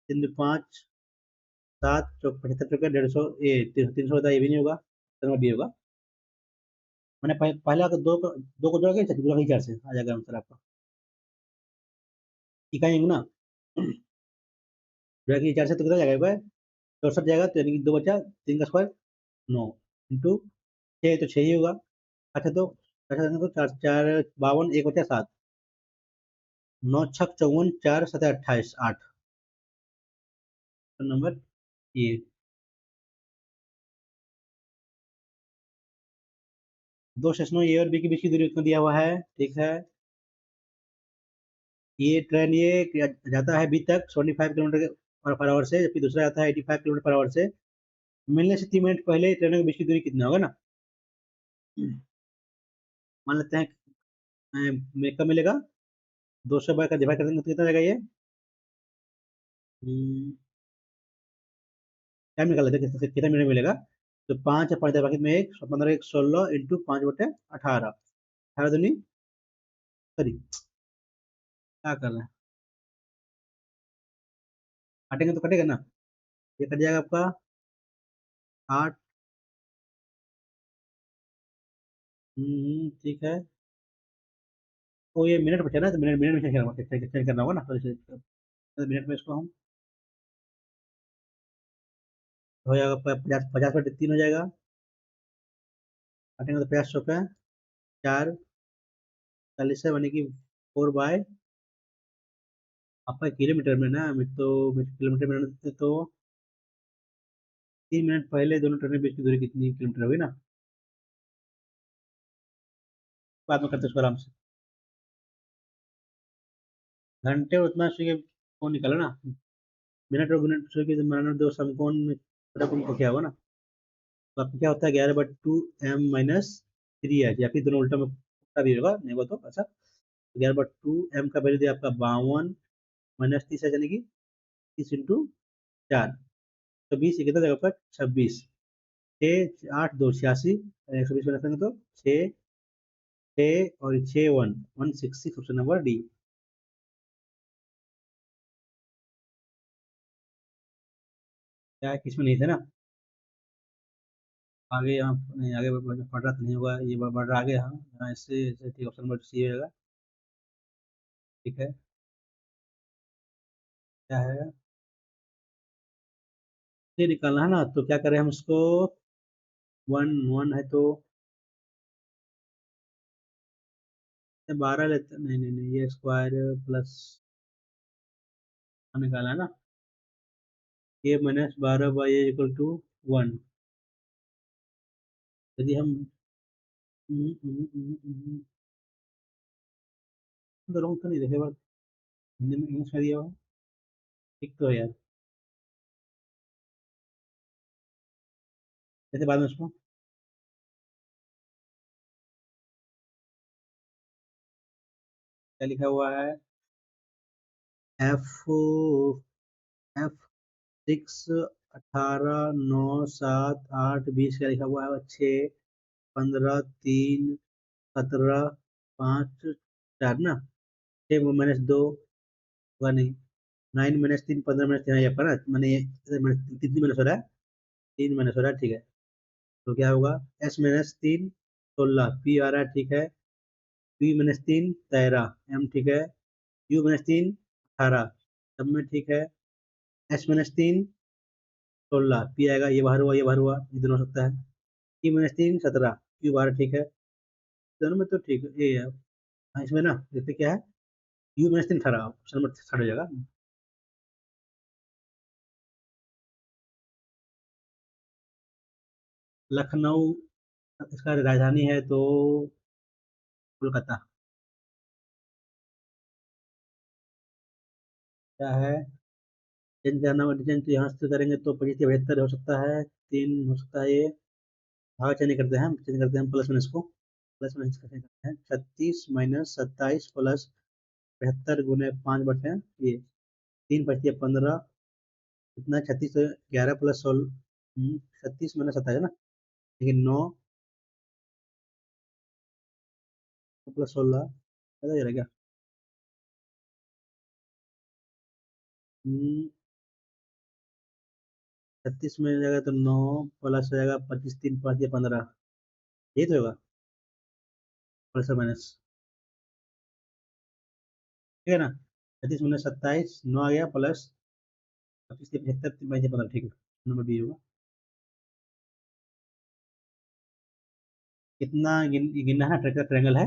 3 5 7 चौक 75 चौके 150, ये 300 होता है, ये भी नहीं होगा, तो भी होगा। मैंने पहला को दो को जोड़ के दूसरा का 4 से आ जाएगा आंसर आपका, इकाई अंक ना, जोड़ा के 4 से तो कितना जाएगा, 64 जाएगा, तो यानी कि 2 बचा, 3 का स्क्वायर 9 इंटू 6, तो 6 ही होगा। अच्छा तो अच्छा तो 4 4 52, 1 बचा 7, 9 6 54, 4 7 28 8, तो नंबर ये। दो स्टेशनों ए और बी के बीच की दूरी उतना दिया हुआ है, ठीक है। ये ट्रेन ये जाता है बी तक 75 किलोमीटर पर आवर से, जबकि दूसरा जाता है 85 किलोमीटर पर आवर से। मिलने से 3 मिनट पहले ट्रेनों के बीच की दूरी कितना होगा ना, मान लेते हैं कब मिलेगा, 200 का डिवाइड कर देंगे तो कितना जाएगा ये, टाइम निकाल लेते हैं कितना मिनट मिलेगा। तो 5 और 5 बाकी में 1 15 1 16 इंटू 5/18, 18 दूनी, सॉरी क्या कर रहे हैं, काटेंगे तो कटेगा ना, ये कट जाएगा आपका 8। ठीक है। तो ये मिनट बचा ना, तो मिनट मिनट में चेंज करना होगा ना, तो मिनट में इसको हम हो जाएगा 50 50/3 हो जाएगा, काटेंगे तो 50 चौका 4 40 है, बने की 4/, आपका किलोमीटर में ना, तो किलोमीटर में तो 3 मिनट पहले दोनों ट्रेन के बीच की दूरी कितनी किलोमीटर होगी ना, बाद में करते हैं उसको आराम से। घंटे उतना चाहिए, फोन निकालो ना, मिनट और मिनट की मिनट दो समकोण में को क्या होगा ना, तो आपको क्या होता है 11/2m-3 है, या फिर दोनों उल्टा में उल्टा भी होगा, नहीं होगा तो ऐसा। 11/2m का वैल्यू दिया आपका 52 - 30 है, यानी कि 30 × 4, तो 20 ये कितना जगह पर 26, 6 8 2 86, 120 में रखेंगे तो 6 6 और 6 1 166, ऑप्शन नंबर डी। क्या है, किसमें नहीं थे ना, आगे यहाँ नहीं, आगे पढ़ रहा तो नहीं होगा, ये बढ़ रहा आगे, हाँ यहाँ इससे इससे ठीक, ऑप्शन नंबर सी होगा। ठीक है, क्या है, ये निकालना है ना, तो क्या करें हम उसको, 1 1 है तो 12 लेते, नहीं नहीं नहीं, ये स्क्वायर प्लस निकाला है ना, a - 12/a = 1। यदि हम तो रॉन्ग तो नहीं देखे, बस हिंदी में इंग्लिश में दिया हुआ है। ठीक तो है यार, जैसे बाद में उसको क्या लिखा हुआ है, F6 18 9 7 8 20, क्या लिखा हुआ है, 6 15 3 17 5 4 ना, 6 - 2 हुआ नहीं, 9 - 3 15 - 3 यहाँ पर ना, मैंने कितनी माइनस हो रहा है, 3 माइनस हो रहा है, ठीक है। तो क्या होगा, S - 3 16 पी आ रहा है, ठीक है, P - 3 13 M, ठीक है, U - 3 18 सब में ठीक है, S - 3 16 पी आएगा, ये बाहर हुआ ये बाहर हुआ, ये दोनों हो सकता है, P - 3 17 क्यू बाहर, ठीक है, दोनों में तो ठीक है, ये है। हाँ, इसमें ना देखते क्या है, U - 3 18, ऑप्शन नंबर 3 हो जाएगा। लखनऊ इसका राजधानी है तो कोलकाता। क्या है, चेंज करना होगा डिजाइन, तो यहाँ से करेंगे तो 25 से 72 हो सकता है, 3 हो सकता है, ये भाग चेंज करते हैं हम, चेंज करते हैं प्लस माइनस को, प्लस माइनस करते हैं, 36 - 27 + 75 ये 3 × 5 = 15, कितना 36, 11 + 16, 36 - 27 है ना, लेकिन 9 + 16 पता चला क्या, 36 में जाएगा तो 9 प्लस हो जाएगा 25, 3 × 5 = 15, यही तो होगा, प्लस और माइनस, ठीक है ना, 36 - 27 9 आ गया, प्लस 25 से 75 3 × 5 = 15, ठीक है, नंबर बी होगा। कितना गिनना है, ट्रायंगल है,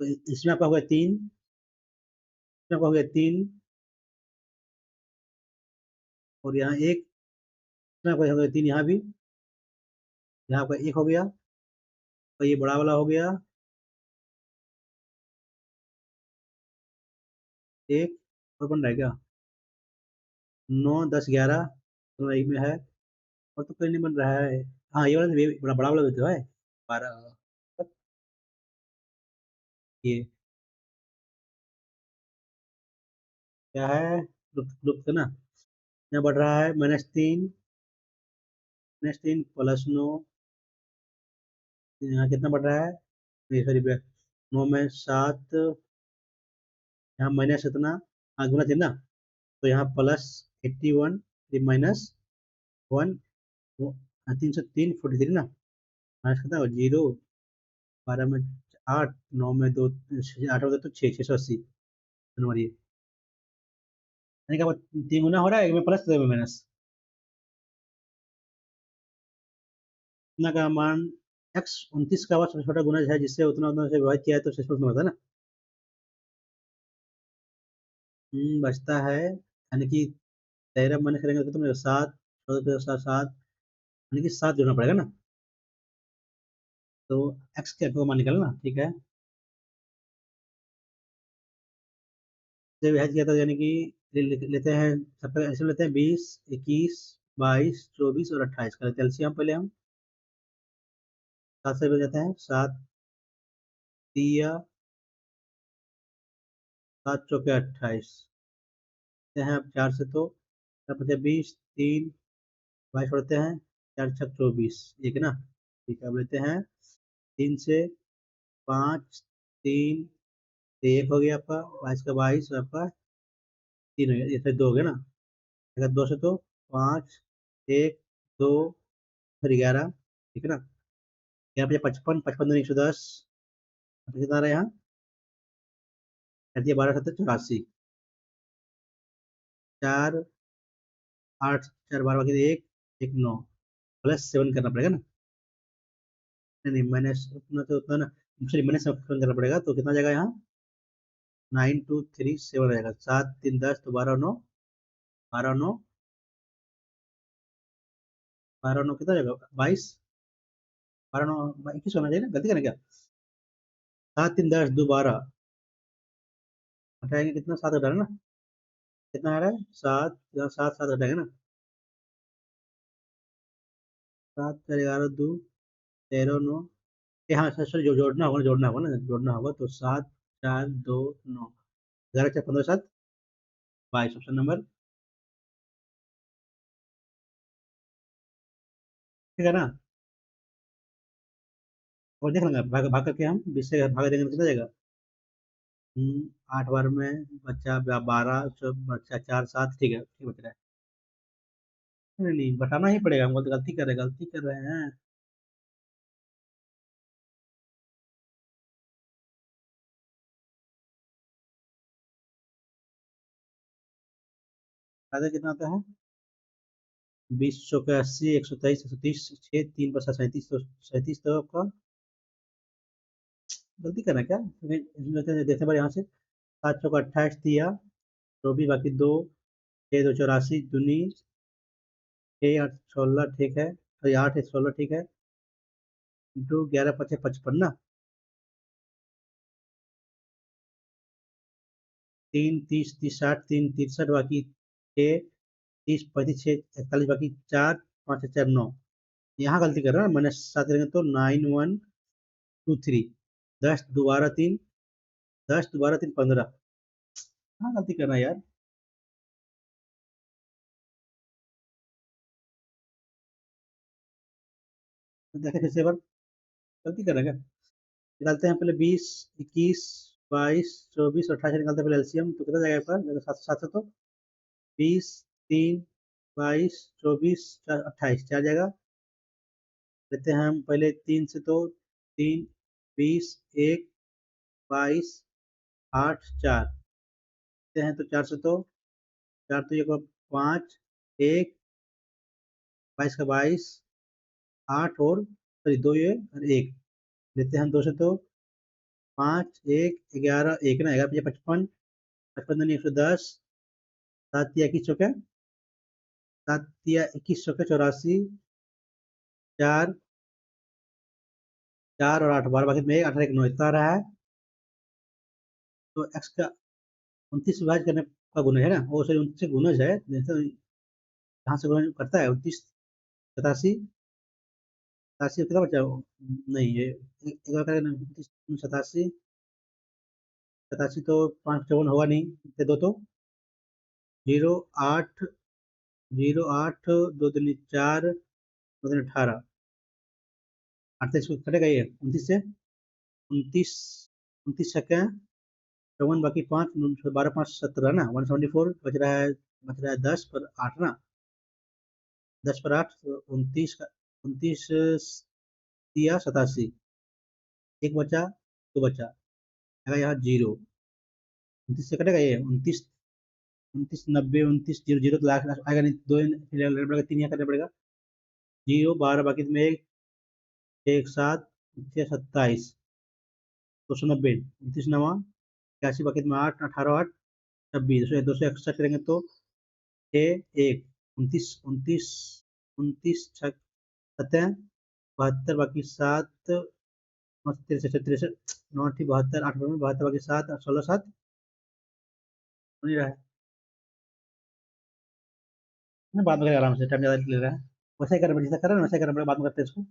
तो इसमें आपका हो गया 3, इसमें आपका हो गया 3, और यहाँ एक, इसमें आपका हो गया 3, यहाँ भी, यहाँ आपका एक हो गया, तो ये बड़ा वाला हो गया एक, और बन रहा है क्या, 9 10 11, तो एक में है, और तो कोई नहीं बन रहा है, हाँ ये वाला तो बड़ा बड़ा वाला भी तो है, 12, ये क्या है, लुप्त ना, यहाँ बढ़ रहा है -3 +9, यहाँ कितना बढ़ रहा है, ये सॉरी 9 में 7, यहाँ माइनस इतना, हाँ गुना 3 ना, तो यहाँ +81, ये -1, 303 43 ना, माइनस कितना हो 0, 12 में 8, 9 में 2, 8 होगा तो 6 680 नंबर ये, यानी कि 3 गुना हो रहा है, एक में प्लस दो में माइनस, इतना का मान x 29 का सबसे छोटा गुणज है, जिससे उतना उतना से विभाजित किया है तो शेषफल में होता है ना, बचता है, यानी कि 13 माइनस करेंगे तो कितना 7, 7 यानी कि 7 जोड़ना पड़ेगा ना, तो x के को मान निकालना, ठीक है, से विभाजित किया था, यानी कि लेते हैं, सबसे ऐसे लेते हैं 20, 21, 22, 24 और 28 का लेते हैं एलसीएम पहले हम। 7 से हो जाते हैं, 7 तिया 7 चौके 28 हैं। अब 4 से तो 20, 3 22 पढ़ते हैं, 4 छक 24, ठीक है ना। ठीक है, अब लेते हैं 3 से 5, 3 1 हो गया आपका, 22 का 22 और आपका 3 हो गया, ये फिर 2 हो गया ना। अगर 2 से तो 5, 1, 2 फिर 11, ठीक है ना। यहाँ पे 55, 55 दूनी 110, कितना रहा यहाँ, कर दिया 12 7 84, 4 8 4 12 बाकी 1 1 9 प्लस 7 करना पड़ेगा ना। नहीं नहीं, माइनस उतना तो उतना ना, सॉरी माइनस 7 करना पड़ेगा, तो कितना जाएगा यहाँ, 9237 रहेगा, 7 3 10 तो 12 9, 12 9, 12 9 कितना जाएगा, 22, 12 9 21 होना चाहिए ना, गलती करें क्या, 7 3 10 2 12, हटाएंगे कितना, 7 हटा ना, कितना आ रहा है 7, 7 7 हटाएंगे ना, 7 4 11 2 13 9, हाँ सर सर, जो जोड़ना होगा तो 7 4 2 9, 11 4 15 7 22, ऑप्शन नंबर, ठीक है ना। और देख लेंगे भाग भाग करके, हम 20 से भाग देंगे तो कितना जाएगा, 8 बार में बच्चा 12, बच्चा 4 7, ठीक है, ठीक बच रहा है। नहीं नहीं, बताना ही पड़ेगा, हम गलती कर रहे हैं। फायदा कितना आता है, 20 चौके 80, 123, 130, 6 3 पर 37, तो 37 तो आपका, गलती करना है क्या, देखते बार यहाँ से, 7 चौका 28 दिया, 24 बाकी 2, 6 2 84 दूनी 6 8 16, ठीक है, तो 8 1 16, ठीक है, इंटू 11 5 55 ना, 3 30 30 60 3 63 बाकी 6 30 35 6 41 बाकी 4 5 4 9, यहाँ गलती कर रहा है, मैंने 7 करेंगे तो 9123, 10 दोबारा 3, 10 दोबारा 3 15, हाँ गलती करना है यार, देखे फिर से एक बार, गलती कर रहे हैं क्या, निकालते हैं पहले 20, 21, 22, 24 28 निकालते हैं पहले एलसीएम, तो कितना जाएगा पर 7 7 तो 20, 3, 22, 24 4 28, चार जाएगा। लेते हैं हम पहले 3 से तो 3, 20, 1, 22, 8 4, लेते हैं तो 4 से तो 4 तो 1 5, 1 22 का 22, 8 और सॉरी 2 ये और 1, लेते हैं हम 2 से तो 5 1 11 1 ना, 11 55, 55 दूनी 110, 7 या 21 चौके, 7 या 21 चौके 84, 4 4 और 8 12 बाकी में 18 1 9 इतना रहा है, तो एक्स का 29 विभाजित करने का गुणज है ना, वो सॉरी 29 से गुणज है, जैसे यहाँ से गुणज करता है 29 87, 87 कितना बचा, नहीं ये एक बार करें 29 87, 87 तो 5 54 होगा नहीं, ये दो तो 0 8 0 8 2 3 4 2 3 18, 38 को कटेगा ये 29 से, 29 29 सेकेंड 54 बाकी 5 12 5 17 ना, 174 बच रहा है 10 पर 8 ना, 10 पर 8 तो 29 का 29 दिया 87, एक बचा, दो बचा, आएगा यहाँ 0, 29 से कटेगा ये 29, 29 90 29 0 0 तो लास्ट आएगा नहीं, दो फिर लेना पड़ेगा, 3 यहाँ करना पड़ेगा, 0 12 बाकी में 1 1 7 6 27, 290 29 नवा 81 बाकी में 8 18 8 26, 200 एक्स्ट्रा करेंगे तो 6 1 29 29 29 6 सतह 72 बाकी 7 तिरसठ तिरसठ 9 72 8 72 बाकी 7 16 7 हो नहीं रहा है, ना बाद में करेंगे, आराम से, टाइम ज़्यादा ले रहा है। वैसे ही करें, जैसा कर रहे हैं वैसे ही करें, बाद में करते हैं इसको।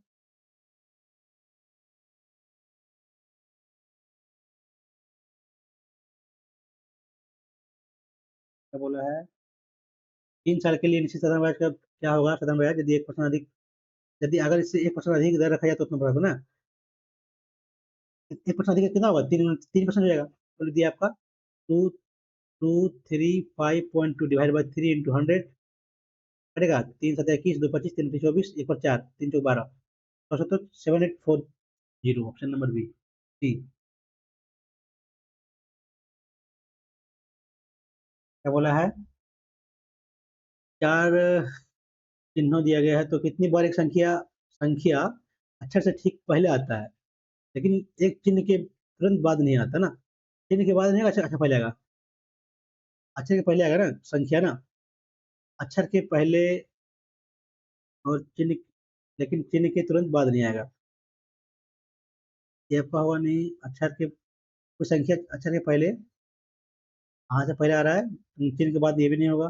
क्या बोला है? 3 साल के लिए निश्चित साधारण ब्याज का क्या होगा? साधारण ब्याज यदि 1% अधिक, यदि अगर इससे 1% अधिक दर रखा जाए तो उतना बढ़ा दो ना। 1% अधिक कितना होगा? 3% हो जाएगा। तो दिया आपका टू 235.2 डिवाइड बाई 3 × 100 करेगा। 3 × 7 = 21, 2 × 25, 3 × 24, 1 × 4, 3 × 12, 7840, ऑप्शन नंबर बी, सी। क्या बोला है? चार चिन्हों दिया गया है, तो कितनी बार एक संख्या संख्या अक्षर से ठीक पहले आता है, लेकिन एक चिन्ह के तुरंत बाद नहीं आता ना। चिन्ह के बाद नहीं आएगा, अच्छा अच्छा पहले आएगा। अक्षर के पहले आएगा ना संख्या ना, अक्षर के पहले और चिन्ह, लेकिन चिन्ह के तुरंत बाद नहीं आएगा। ये आपका हुआ नहीं। अक्षर के कोई संख्या अक्षर के पहले, हाँ से पहले आ रहा है, चिन्ह के बाद ये भी नहीं होगा।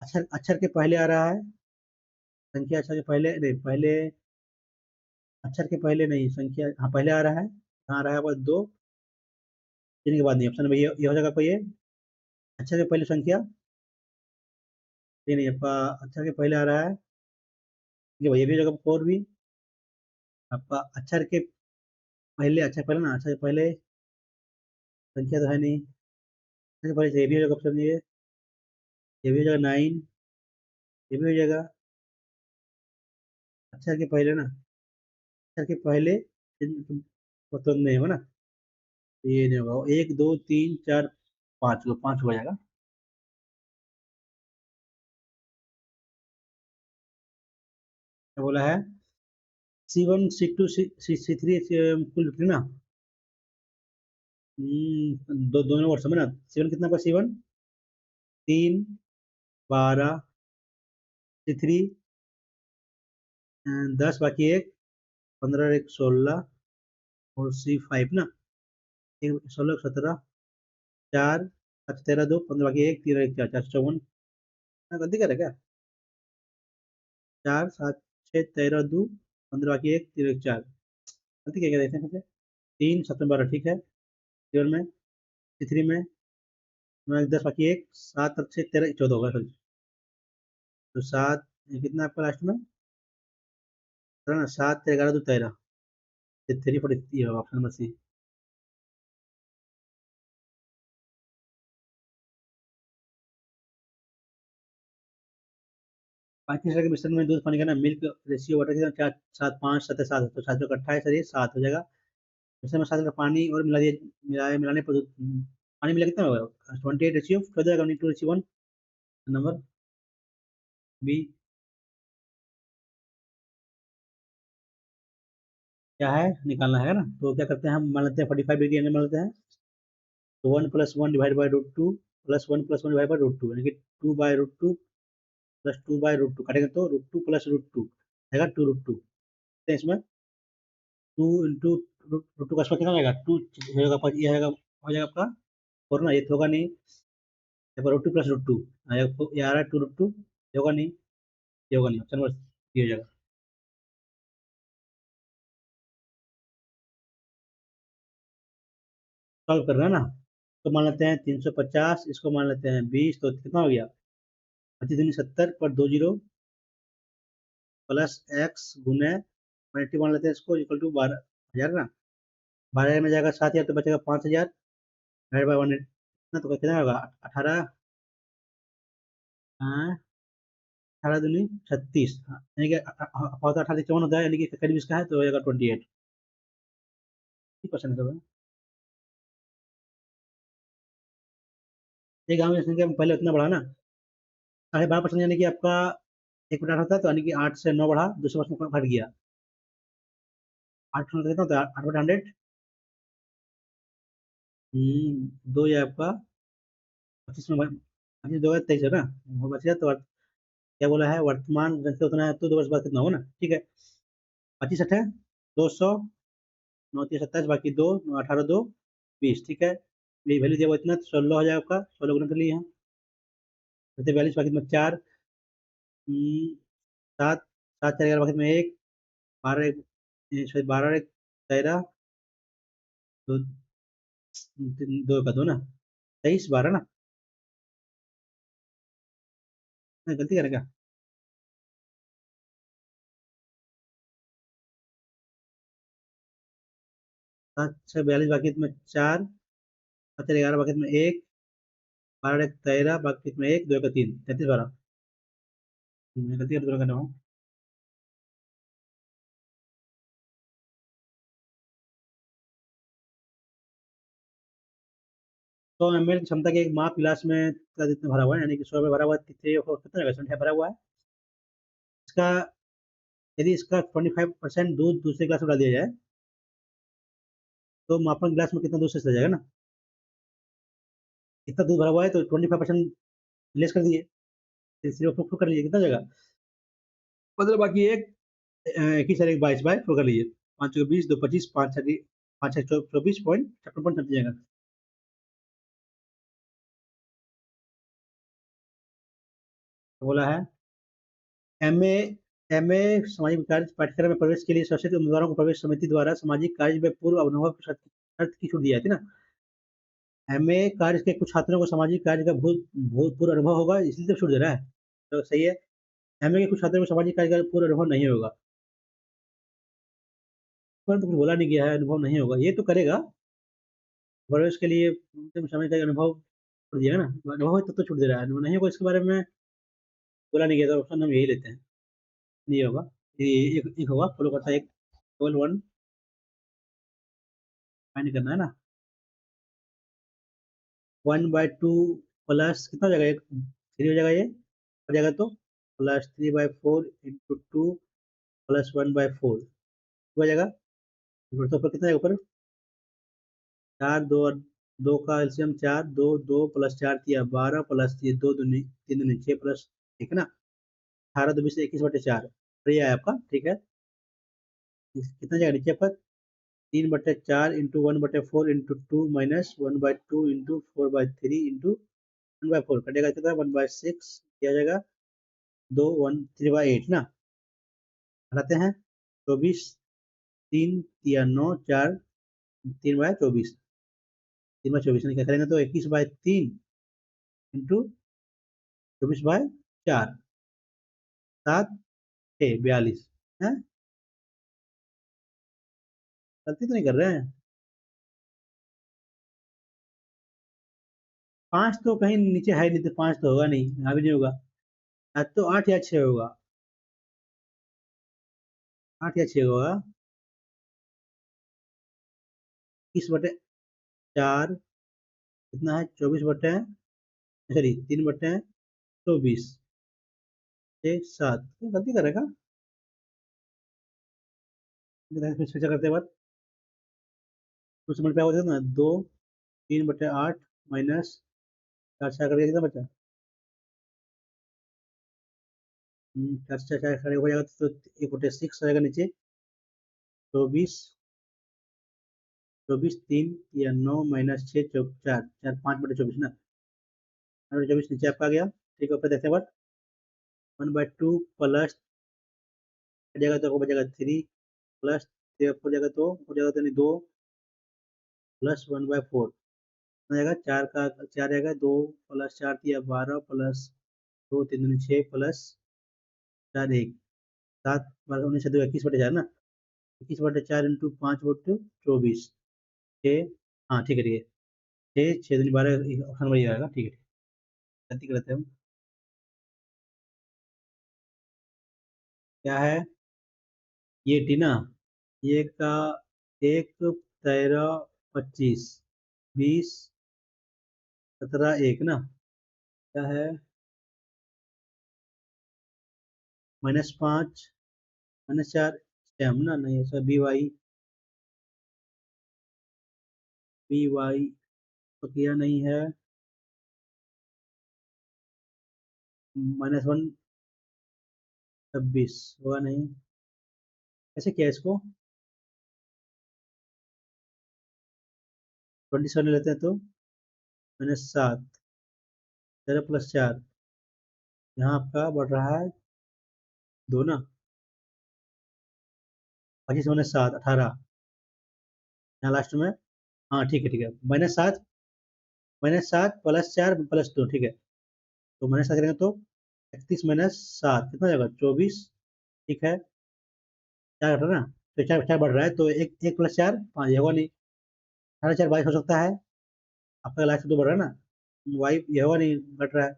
अक्षर अक्षर के पहले आ रहा है, संख्या अक्षर के पहले नहीं, पहले अक्षर के पहले नहीं, संख्या हाँ पहले आ रहा है, कहाँ आ रहा है? बस दो, चिन्ह के बाद नहीं। ऑप्शन में ये हो जाएगा आपका ये। अक्षर के पहले संख्या, ये नहीं आपका, अक्षर के पहले आ रहा है, ये भैया भी हो जाएगा 4 भी। आपका अक्षर के पहले, अक्षर पहले ना, अक्षर के पहले संख्या तो है नहीं, अक्षर के पहले ये भी हो जाएगा ऑप्शन, ये भी हो जाएगा 9, ये भी हो जाएगा। अक्षर के पहले ना, अक्षर के पहले मतलब नहीं होगा ना, ये नहीं होगा। 1 2 3 4 5, 5 हो जाएगा। क्या बोला है? C1 C2 C3 कुल कितना ना? दोनों वर्ष में ना। C1 कितना का? C1 3, 12, C3 10 बाकी एक, 15 एक 16, और C5 ना, एक 16 17, 4 7 13 2 15 बाकी एक, 13 एक 4, 454। गलती करे क्या? 4 7 6 13 2 15 बाकी एक, 13 एक 4, गलती क्या क्या देखते हैं? 3 7 12 ठीक है। C1 में, C3 में 10 बाकी एक, 7 और 6 13 14 होगा सर। तो 7, कितना आपका लास्ट में? है ना, 7 11 2 13, 3 होगा ऑप्शन नंबर सी। 35 के मिश्रण में दूध पानी का ना, मिल्क रेशियो वाटर कितना? 4 7 5 7 7, तो 7 सर, ये 7 हो जाएगा। मिश्रण में 7 लीटर पानी और मिलाने पर पानी मिला कितना होगा? 28 रेशियो हो जाएगा, 2:1 नंबर बी। क्या है? निकालना है ना, तो क्या करते हैं हम? मान लेते हैं 45 डिग्री एंगल मान लेते हैं। तो 1 + 1 divide by √2 plus 1 + 1 divide by √2, यानी कि 2/√2 प्लस 2/√2 काटेंगे तो √2 प्लस √2 आएगा 2√2। इसमें 2 × √2 का स्क्वायर कितना आएगा? 2 हो जाएगा, ये आएगा, हो जाएगा आपका 4 ना, ये तो होगा नहीं। देखो √2 प्लस √2 आएगा, ये आ रहा है 2√2, ये होगा नहीं, ये होगा नहीं, ऑप्शन नंबर ये हो जाएगा। सॉल्व कर रहे हैं ना, तो मान लेते हैं 350, इसको मान लेते हैं 20, तो कितना हो गया? 25 × 70 पर 2 जीरो प्लस एक्स गुने 20 मान लेते हैं इसको, इक्वल टू 12,000 ना। 12,000 में जाएगा 7,000, तो बचेगा 5,000 डिवाइड बाई 100 ना, तो कितना होगा? 18, हाँ, 18 दूनी 36, यानी कि 18 54 होता है, यानी कि करीब इसका है, तो हो जाएगा 28% सब है। ये गाँव में संख्या पहले उतना बढ़ा ना, 12.5%, यानी कि आपका 1/8 होता है, तो यानी कि 8 से 9 बढ़ा, 200% घट गया। 8 कितना होता है? 8/100, 2 ये आपका 25 में 25 2 23 है ना, वो बच गया। तो क्या बोला है? वर्तमान जनसंख्या उतना है, तो 2 वर्ष बाद कितना होगा ना, ठीक है। 25 8 है 200, 9 3 27 बाकी 2, 18 2 20, ठीक है। ये वैल्यू दिया हुआ इतना, तो 16 हो जाएगा आपका, 16 गुना कर लिए हैं, 42 बाकी में 4, हम्म, सात, सात चार 11 बकेट में एक, 12 एक, सॉरी 12 एक 13, दो, दो का दो ना, 23 12 ना, मैं गलती करें क्या? 7 6 42 बकेट में चार, 7 4 11 बकेट में एक, 12 एक 13 बकेट में एक, दो का तीन, 33 12। मैं गलती कर रहा हूँ। तो एमएल की क्षमता के एक माह गिलास में का जितना भरा हुआ है, यानी कि 100 में भरा हुआ है, कितना जगह संख्या भरा हुआ है इसका। यदि इसका 25% दूध दूसरे गिलास में डाल दिया जाए, तो मापन गिलास में कितना दूध शेष रह जाएगा ना। इतना दूध भरा हुआ है तो 25% लेस कर दिए, सिर्फ कर लीजिए, कितना जगह, मतलब बाकी एक, 21 और 1 22 बाई 4 कर लीजिए, 5 20 2 25, 5 24.56 जाएगा। तो बोला है एमए, एमए सामाजिक कार्य पाठ्यक्रम में प्रवेश के लिए शोषित उम्मीदवारों को प्रवेश समिति द्वारा सामाजिक कार्य में पूर्व अनुभव की शर्त की छूट दी जाती है ना। एमए कार्य के कुछ छात्रों को सामाजिक कार्य का भूतपूर्व अनुभव होगा, इसलिए तो छूट दे रहा है। तो सही है। एमए के कुछ छात्रों को सामाजिक कार्य का पूर्व अनुभव नहीं होगा, पर तो कुछ बोला नहीं गया है अनुभव नहीं होगा, ये तो करेगा प्रवेश के लिए सामाजिक कार्य का अनुभव छूट दिया ना। अनुभव है तो छूट दे रहा है, अनुभव नहीं होगा इसके बारे में बोला नहीं गया, तो ऑप्शन हम यही लेते हैं, नहीं होगा। ये एक होगा, फॉलो करता है एक, केवल वन फाइंड करना है ना। 1/2 प्लस कितना हो जाएगा, एक थ्री हो जाएगा, ये हो जाएगा तो +3/4 × 2 प्लस 1/4 हो जाएगा। तो ऊपर कितना है ऊपर, चार, दो और दो का एलसीएम चार, दो दो प्लस चार किया 12 प्लस ये दो दूनी तीन दूनी 6 प्लस, ठीक है ना, 18 2 21/4 ये है आपका, ठीक है। कितना जाएगा नीचे आपका, 3/4 इंटू 1/4 इंटू 2 - 1/2 इंटू 4/3 इंटू 1/4 कटेगा, कितना 1/6 किया जाएगा, दो 1 3/8 ना, हटाते हैं, 24, 3 या 9 4, 3/24, 3/24 क्या करेंगे, तो 21/3 इंटू 24/4, 7 6 42 है। गलती तो नहीं कर रहे हैं, पांच तो कहीं नीचे है नहीं, तो पांच तो होगा नहीं, यहाँ भी नहीं होगा। आज तो 8 या 6 होगा, 8 या 6 होगा। 21/4 कितना है, 24/, सॉरी 3/24, 6 7, गलती करेगा, फिर से करते हैं बात, कुछ समझ पे होता है ना, 2 3/8 माइनस 4 4 करके कितना बचा, 4 4 4 हो जाएगा, तो 1/6 रहेगा नीचे, 24 24 3 या 9 माइनस 6 4 5/24 ना, 8/24 नीचे आपका आ गया, ठीक है। ऊपर देखते हैं बात, 1/2 प्लस हो जाएगा तो हो जाएगा 3 प्लस 3 हो जाएगा तो हो जाएगा, तो नहीं, 2 प्लस 1/4 हो जाएगा, 4 रहेगा, 2 प्लस 4 × 12 प्लस 2 3 दूनी 6 प्लस 4 1, 7 12 19 2 21/4 ना, 21/4 इंटू 5/24, 6, हाँ ठीक है ठीक है, 6 6 दूनी 12, ऑप्शन वही आएगा, ठीक है। गलती करते हैं हम, क्या है, ये टी ना, ये का एक 13 25 20 17 1 ना, क्या है, -5 -4 हम ना, नहीं ऐसा बी वाई तो किया नहीं है, -1 26 होगा नहीं, कैसे किया इसको, 27 लेते हैं तो -7, 13 + 4, यहाँ आपका बढ़ रहा है 2 ना, 25 माइनस 7 18, यहाँ लास्ट में। हाँ ठीक है ठीक है, -7 प्लस 4 प्लस 2, ठीक है। तो माइनस 7 करेंगे तो 31 माइनस 7 कितना जाएगा, 24, ठीक है। 4 घटा ना, तो 4 बढ़ रहा है, तो एक एक प्लस 4 5, ये होगा नहीं। 4 4 22 हो सकता है, आपका लास्ट 2 बढ़ रहा है ना, वाई ये होगा नहीं, घट रहा है।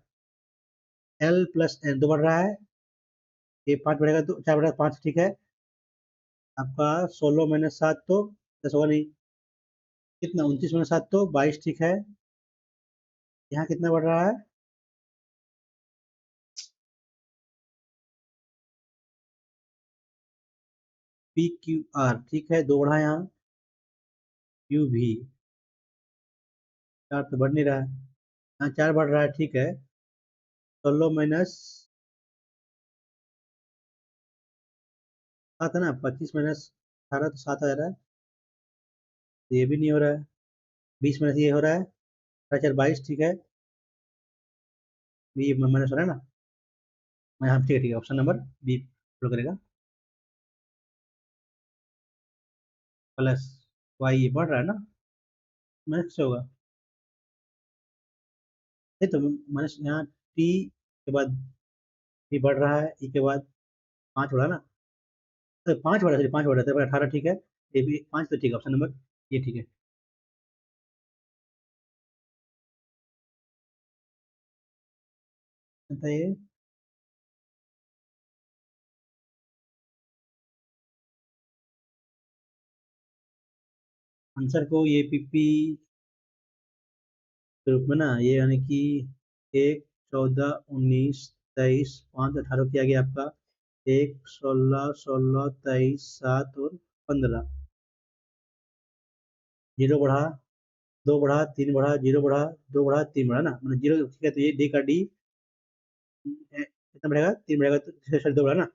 एल प्लस एन 2 बढ़ रहा है, ये 5 बढ़ेगा तो 4/5, ठीक है। आपका 16 माइनस 7 तो 10 होगा नहीं, कितना 29 माइनस 7 तो 22, ठीक है। यहाँ कितना बढ़ रहा है, पी क्यू आर, ठीक है, 2 बढ़ा यहाँ, क्यू भी। 4 तो बढ़ नहीं रहा है, यहाँ 4 बढ़ रहा है, ठीक है। 16 माइनस 7 है ना, 25 माइनस 18 तो 7 आ रहा है, तो ये भी नहीं हो रहा है। 20 माइनस ये हो रहा है, 4 4 22, ठीक है। ये माइनस हो रहा है ना, यहाँ ठीक है ठीक है, ऑप्शन नंबर बी फॉलो करेगा। प्लस वाई ये बढ़ रहा है ना, माइनस से होगा, नहीं तो माइनस यहाँ टी के बाद टी बढ़ रहा है, ई के बाद 5 बढ़ा ना, तो 5 बढ़ा, सॉरी 5 बढ़ा था, 18, ठीक है। ये भी 5 तो ठीक है, ऑप्शन नंबर ये ठीक है। बताइए। आंसर को ये पीपी के रूप में ना, ये यानी कि 1 14 19 23 5 18 किया गया आपका, 1 16 16 23 7 और 15। 0 बढ़ा, 2 बढ़ा, 3 बढ़ा, 0 बढ़ा, 2 बढ़ा, 3 बढ़ा ना, मतलब 0, ठीक है। तो ये डी का डी कितना बढ़ेगा, 3 बढ़ेगा, तो सॉरी 2 बढ़ा ना।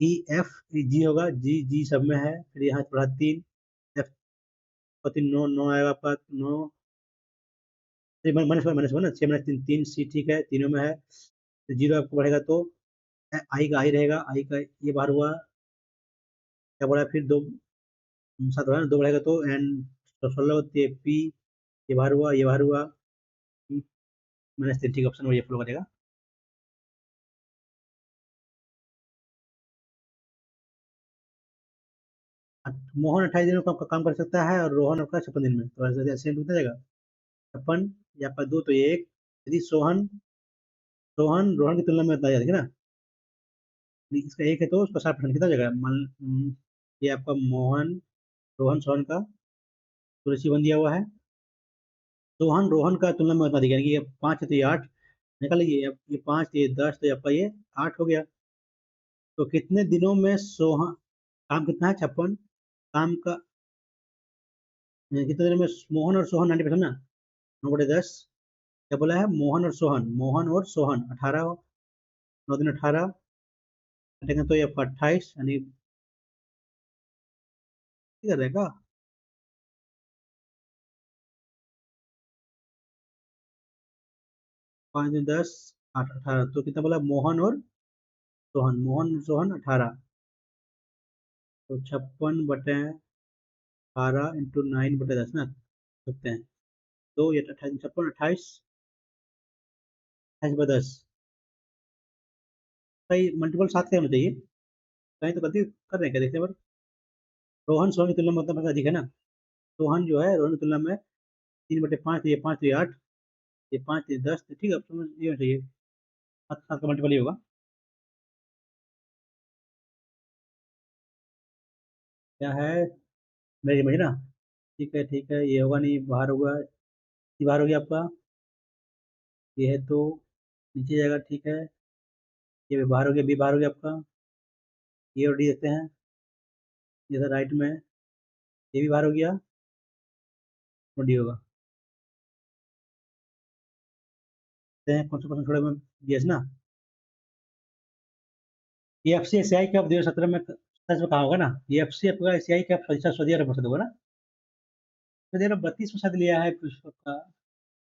ई एफ जी होगा, जी जी सब में है, फिर यहाँ बढ़ा 3, एफ का 3 9 9 आएगा आपका, 9 माइनस वन ना, 6 - 3 3 सी, ठीक है, तीनों में है। तो 0 आपको बढ़ेगा तो आई का आई रहेगा, आई का ये बाहर हुआ, क्या बढ़ा फिर 2 7 बढ़ा ना, 2 बढ़ेगा तो एन, तो 16 होती है पी, ये बाहर हुआ, ये बाहर हुआ, -3, ठीक ऑप्शन में ये फॉलो करेगा। मोहन 28 दिनों का काम कर सकता है, और रोहन आपका 56 दिन में, तो ऐसे ऐसे कितना जाएगा, 56 या आपका 2 तो ये 1, यदि सोहन सोहन रोहन की तुलना में उतना ज्यादा है ना, इसका 1 है तो उसका 60% कितना हो जाएगा, ये आपका मोहन रोहन सोहन का तुलसी बन दिया हुआ है। सोहन रोहन का तुलना में उतना दिया, यानी कि ये 5 है तो ये 8, निकाल लीजिए, अब ये 5 ये 10, तो ये आपका ये 8 हो गया। तो कितने दिनों में सोहन, काम कितना है 56, काम का कितने दिनों में मोहन और सोहन 90% ना, 9/10, क्या बोला है, मोहन और सोहन, मोहन और सोहन 18, 9 दिन 18 कटेंगे तो ये आपका 28, यानी किधर रहेगा, 5 दिन 10 8 18, तो कितना बोला, मोहन और सोहन, मोहन सोहन 18, तो 56/18 × 9/10 ना सकते हैं। तो ये 28 56 28 28/10, कहीं मल्टीपल 7 का होना चाहिए, कहीं तो गलती कर रहे हैं क्या, देखते हैं पर। रोहन सोहन की तुलना में उतना पैसा अधिक है ना, सोहन जो है रोहन की तुलना में 3/5, ये 5 ये 8, ये 5 ये 10, तो ठीक है, अब समझ ये होना चाहिए, 7 का मल्टीपल ही होगा। क्या है, मेरी समझ ना, ठीक है, ये होगा नहीं, बाहर होगा, ये बाहर हो गया आपका, ये है तो नीचे जाएगा, ठीक है। ये भी बाहर हो गया, बी बाहर हो गया आपका, ये और डी देते हैं, ये था राइट में, ये भी बाहर हो गया, और डी होगा। देखते हैं कौन सा क्वेश्चन थोड़ा में दिया है ना। ये F C S I cup 2017 में सच में कहा होगा ना, ये एफ सी आपका एस आई कप सऊदी अरब में होगा ना, सऊदी अरब 32 में लिया है विश्व का,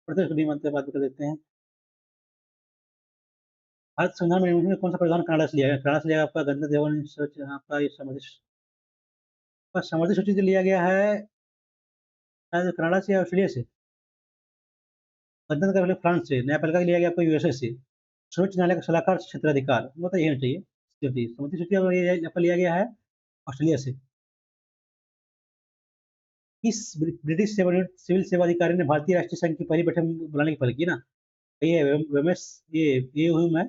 पढ़ते नहीं मानते, बात कर देते हैं। भारत संविधान में निम्नलिखित में कौन सा प्रावधान कनाडा से लिया गया? कनाडा से लिया गया आपका गणतंत्र दिवस आपका ये समवर्ती सूची से लिया गया है, शायद कनाडा से या ऑस्ट्रेलिया से। गणतंत्र का पहले फ्रांस से, न्यायपालिका लिया गया आपको यूएसए से। सर्वोच्च न्यायालय का सलाहकार क्षेत्राधिकार वो तो यही होना चाहिए। समवर्ती सूची आपका लिया गया है ऑस्ट्रेलिया से। किस ब्रिटिश सिविल सेवा अधिकारी ने भारतीय राष्ट्रीय संघ की पहली बैठक बुलाने की पहल की ना? ये वेमेस ये हुई मैं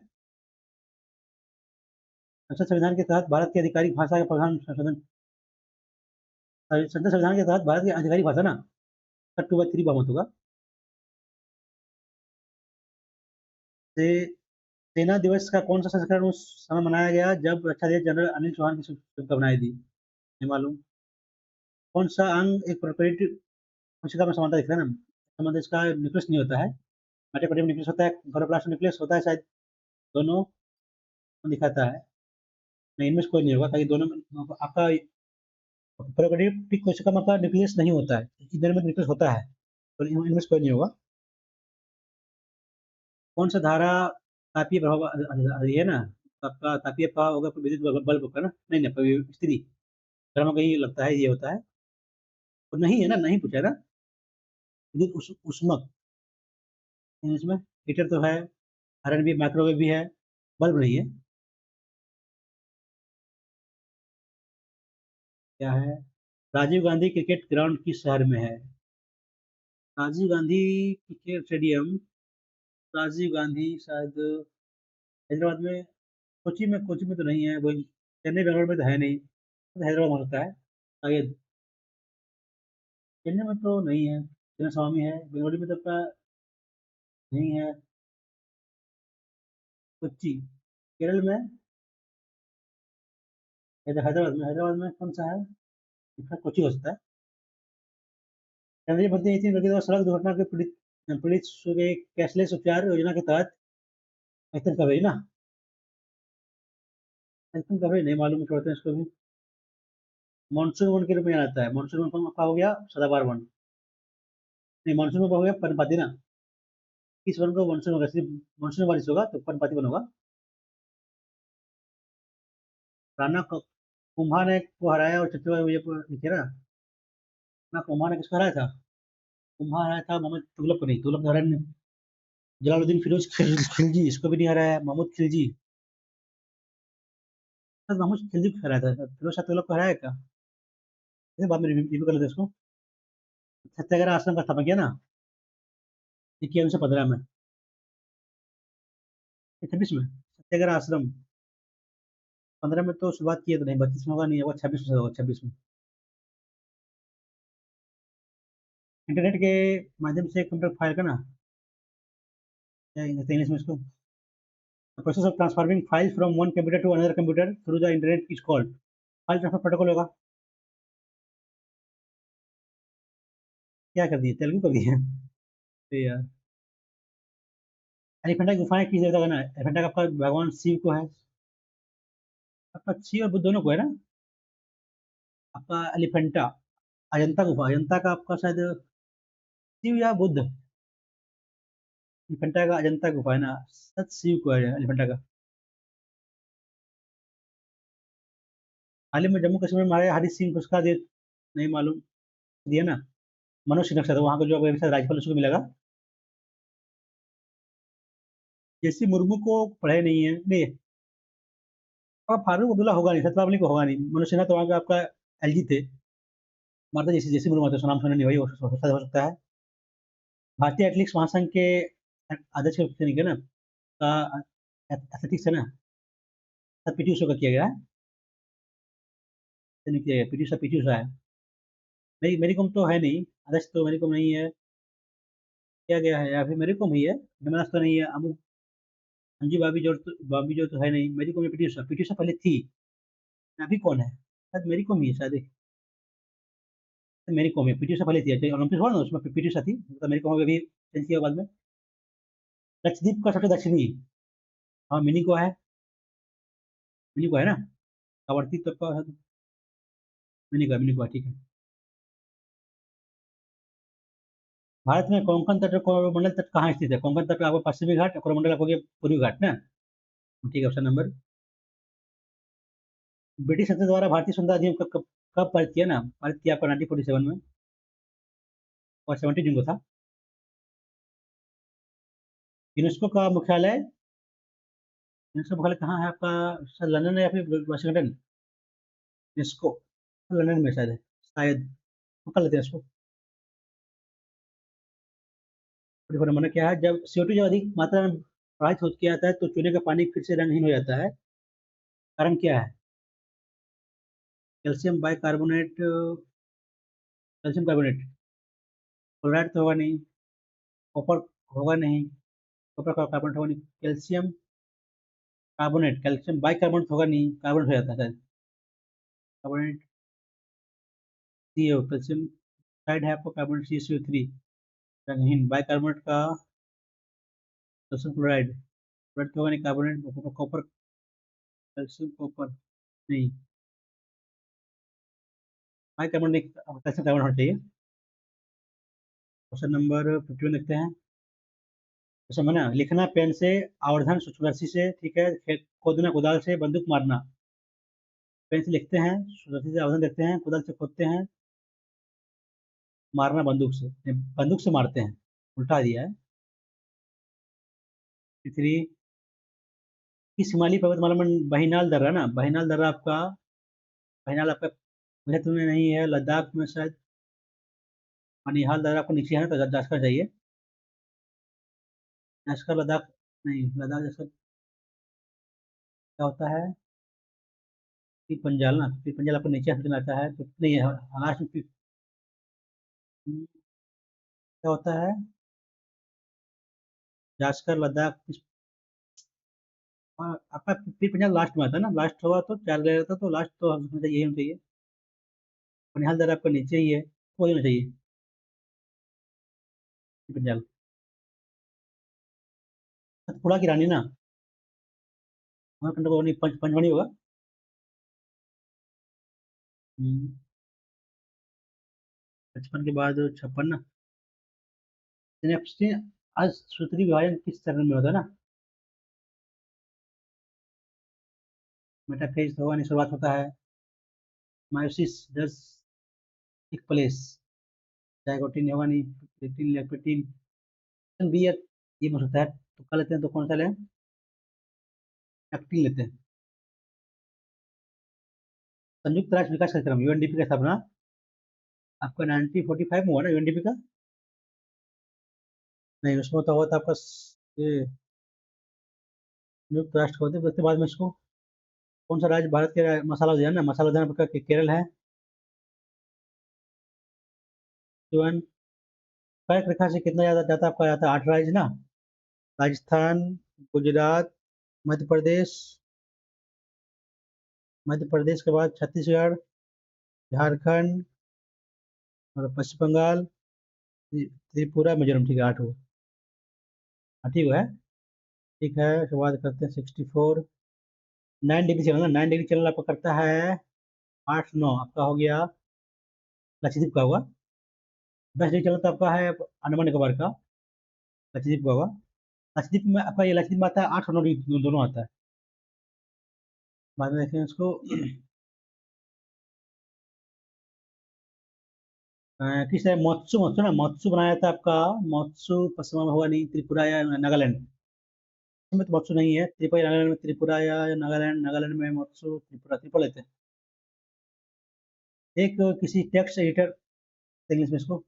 संसद संविधान के तहत भारत की आधिकारिक भाषा का प्रधान संशोधन। संसद संविधान के तहत भारत की आधिकारिक भाषा ना 2/3 बहुमत होगा। से सेना दिवस का कौन सा संस्करण उस समय मनाया गया जब रक्षा जनरल अनिल चौहान की शुभकामनाएं दी? नहीं मालूम। कौन सा अंग एक प्रोपेरेटिव कोशिका में समानता दिख रहा है ना? संबंध इसका न्यूक्लियस नहीं होता है। माइटोकॉन्ड्रिया में न्यूक्लियस होता है, क्लोरोप्लास्ट में न्यूक्लियस होता है शायद, दोनों दिखाता है। नहीं, इनमें से कोई नहीं होगा ताकि दोनों में आपका प्रोपेरेटिव कोशिका में आपका न्यूक्लियस नहीं होता है, इधर में न्यूक्लियस होता है, तो इनमें से कोई नहीं होगा। कौन सा धारा तापीय प्रभाव ये है ना आपका तापीय प्रभाव होगा विद्युत बल्ब का ना? नहीं नहीं, स्त्री गर्म का ही लगता है ये होता है, और नहीं है ना, नहीं पूछा ना। विद्युत उष्मक इसमें हीटर तो है, आयरन भी, माइक्रोवेव भी है, बल्ब नहीं है। क्या है? राजीव गांधी क्रिकेट ग्राउंड किस शहर में है? राजीव गांधी क्रिकेट स्टेडियम, राजीव गांधी शायद हैदराबाद में, कोची में तो नहीं है वो, चेन्नई बेंगलोर में तो है नहीं, तो हैदराबाद हो सकता है आगे। चेन्नई में तो नहीं है, चेन्नई स्वामी है, बेंगलोर में तो आपका नहीं है। कोच्चि केरल में, हैदराबाद में कौन सा है? इसका कोच्चि हो सकता है। केंद्रीय भर्ती नीति के द्वारा सड़क दुर्घटना के पीड़ित पीड़ित के कैशलेस उपचार योजना के तहत वेतन कवरेज ना, वेतन कवरेज नहीं मालूम, छोड़ते हैं इसको भी। मानसून वन के रूप में आता है, मानसून वन का हो गया सदाबहार वन, नहीं मानसून वन हो गया पर्णपाती ना। किस वन को मानसून होगा? सिर्फ मानसून बारिश होगा तो पर्णपाती वन होगा। राणा कुंभा ने को हराया और छत्तीसगढ़ ये लिखे ना, ना कुंभा ने किसको हराया था? कुंभा हराया था मोहम्मद तुगलक को, नहीं तुगलक ने हराया। जलालुद्दीन फिरोज खिलजी इसको भी नहीं हराया, महमूद खिलजी, महमूद खिलजी को हराया था, फिरोज शाह तुगलक को हराया क्या? ये बाद में रिव्यू कर लेते हैं इसको। सत्याग्रह आश्रम का स्थापना किया ना 1915 में, 26 में सत्याग्रह आश्रम। 15 में तो शुरुआत की है तो नहीं, 32 में होगा, नहीं होगा, 26 में होगा, 26 में। इंटरनेट के माध्यम से कंप्यूटर फाइल का ना, क्या इंग्लिश में इसको, process of transforming file from one computer to another computer through the internet is called, file transfer protocol होगा। क्या कर दिए, तेलुगु कर दिए। तो यार एलिफेंटा की गुफाएं किस देवता का ना? एलिफेंटा का आपका भगवान शिव को है, आपका शिव और बुद्ध दोनों को है ना। आपका एलिफेंटा अजंता गुफा, अजंता का आपका शायद शिव या बुद्ध, एलिफेंटा का अजंता गुफा है ना, सत शिव को है एलिफेंटा का। हाल ही में जम्मू कश्मीर में मारे हरी सिंह पुरस्कार दे, नहीं मालूम, दिया ना मनोज सिन्हा था, वहां का जो राज्यपाल उसको मिलेगा। जैसी मुर्मू को पढ़े नहीं है नहीं, और फारूक अब्दुल्ला होगा नहीं, सतपाल मलिक को होगा नहीं, मनोज सिन्हा तो वहाँ का आपका एलजी थे। मारता जैसी जैसी मुर्मू आते नाम सुना नहीं, वही हो सकता है। भारतीय एथलेटिक्स महासंघ के अध्यक्ष के ना का एथलेटिक्स है ना, सब पीटी उषा का किया गया है, नहीं किया गया, पीटी उषा है। मेरी कॉम तो है नहीं, अध्यक्ष तो मेरी कॉम नहीं है, किया गया है अभी मेरी कॉम ही है, हिमांश तो नहीं है, अमू अंजू भाभी जो तो है नहीं, मेरी कॉम में पीटी उषा पहले थी, अभी कौन है? शायद मेरी कॉम ही है शायद, मेरी कॉम है, पीटी उषा पहले थी, ओलंपिक हुआ ना उसमें पीटी उषा थी, तो मेरी कॉम अभी चेंज किया बाद में। लक्षद्वीप का सबसे दक्षिणी, हाँ मिनी को है ना, कवर्ती तक का मिनी को है, ठीक है। भारत में कोंकण तट और कोरोमंडल तट कहाँ स्थित है? कोंकण तट आपको पश्चिमी घाट, कोरोमंडल आपको पूर्वी घाट ना। ठीक है, ऑप्शन नंबर। ब्रिटिश संसद द्वारा भारतीय संविधान अधिनियम कब पारित किया ना, पारित किया आपका 1947 में, और 17 जून को था। यूनेस्को का मुख्यालय, यूनेस्को मुख्यालय कहाँ है आपका, शायद लंदन है या फिर वाशिंगटन। यूनेस्को लंदन में शायद है, शायद। तो कर लेते हैं इसको। 44 नंबर में क्या है, जब CO2 जब अधिक मात्रा में प्रवाहित हो किया जाता है तो चूने का पानी फिर से रंगहीन हो जाता है। कारण क्या है? Calcium bicarbonate, calcium carbonate, chloride तो होगा नहीं, कॉपर होगा नहीं, कॉपर का कार्बोनेट होगा नहीं, कैल्शियम कार्बोनेट, कैल्शियम बाइकार्बोनेट होगा नहीं, कार्बोनेट हो जाता है शायद। कार्बोनेट CO, कैल्शियम साइड है आपको, कार्बोनेट CaCO3, रंगहीन। बाइकार्बोनेट का कैल्शियम क्लोराइड, क्लोराइड तो होगा नहीं, कार्बोनेट, कॉपर, कैल्शियम कॉपर नहीं, बाइकार्बोनेट, कैल्शियम कार्बोनेट होना चाहिए। क्वेश्चन नंबर 51 देखते हैं। क्वेश्चन है ना, लिखना पेन से, आवर्धन सूक्ष्मदर्शी से, ठीक है, खोदना कुदाल से, बंदूक मारना। पेन से लिखते हैं, सूक्ष्मदर्शी से आवर्धन देखते हैं, कुदाल से खोदते हैं, मारना बंदूक से, नहीं, बंदूक से मारते हैं, उल्टा दिया है। तीसरी, किस हिमालय पर्वतमाला में बहिनाल दर्रा ना, बहिनाल दर्रा आपका, बहिनाल आपका मुझे तुम्हें नहीं है, लद्दाख में शायद। बनिहाल दर्रा आपको नीचे है ना, तो जास्कर जाइए। जास्कर लद्दाख, नहीं लद्दाख जास्कर क्या होता है, पीर पंजाल ना, पीर पंजाल आपको नीचे हाथ में आता है तो नहीं है, लास्ट में क्या होता है, जास्कर लद्दाख हाँ, आपका पीर पंजाल लास्ट में आता है ना, लास्ट हुआ तो चार गया था, तो लास्ट तो हमें यही होना चाहिए। बनिहाल दर्रा आपका नीचे ही है, वही होना चाहिए, पीर पंजाल। सतपुड़ा की रानी ना, हमारे कंट्रोल को नहीं, पंचमढ़ी होगा। हम्म, 55 के बाद 56 ना, सिनेप्सिस, आज सूत्री विभाजन किस चरण में होता है ना, मेटाफेज होगा नहीं, शुरुआत होता है। मायोसिस दस एक प्लेस, जाइगोटिन होगा नहीं, लेक्टिन लेक्टिन बी, ये हो सकता है, तो कर लेते हैं, तो कौन सा लें, एक्टिन लेते हैं। संयुक्त राष्ट्र विकास कार्यक्रम UNDP का स्थापना आपका 1945 में हुआ ना, UNDP का। नहीं, उसमें तो हुआ था आपका ये संयुक्त राष्ट्र होते, उसके बाद में इसको कौन सा राज्य भारत के मसाला उद्यान ना, मसाला उद्यान आपका केरल है। जीवन कर्क रेखा से कितना ज्यादा जाता है आपका, जाता है 8 राज्य ना, राजस्थान, गुजरात, मध्य प्रदेश, मध्य प्रदेश के बाद छत्तीसगढ़, झारखंड और पश्चिम बंगाल, त्रिपुरा, मिजोरम, ठीक है, 8 हो। हाँ, ठीक है। ठीक है, शुरुआत करते हैं 64। 9 डिग्री चलना, 9 डिग्री चलना आपका करता है 8 9, आपका हो गया लक्षद्वीप का होगा। 10 डिग्री चलना तो आपका है अंडमान निकोबार का, लक्षद्वीप का होगा। लक्षद्वीप में आपका, ये लक्षद्वीप में आता है 8 और 9 डिग्री दोनों आता है। बाद में देखें उसको। किस है, मत्सु, मत्सु ना, मत्सु बनाया था आपका, मत्सु पश्चिम में होगा नहीं, त्रिपुरा या नागालैंड में तो मत्सु नहीं है, त्रिपुरा या नागालैंड में, त्रिपुरा या नागालैंड, नागालैंड में मत्सु, त्रिपुरा, त्रिपुरा लेते हैं। एक किसी टेक्स्ट एडिटर, इंग्लिश में इसको,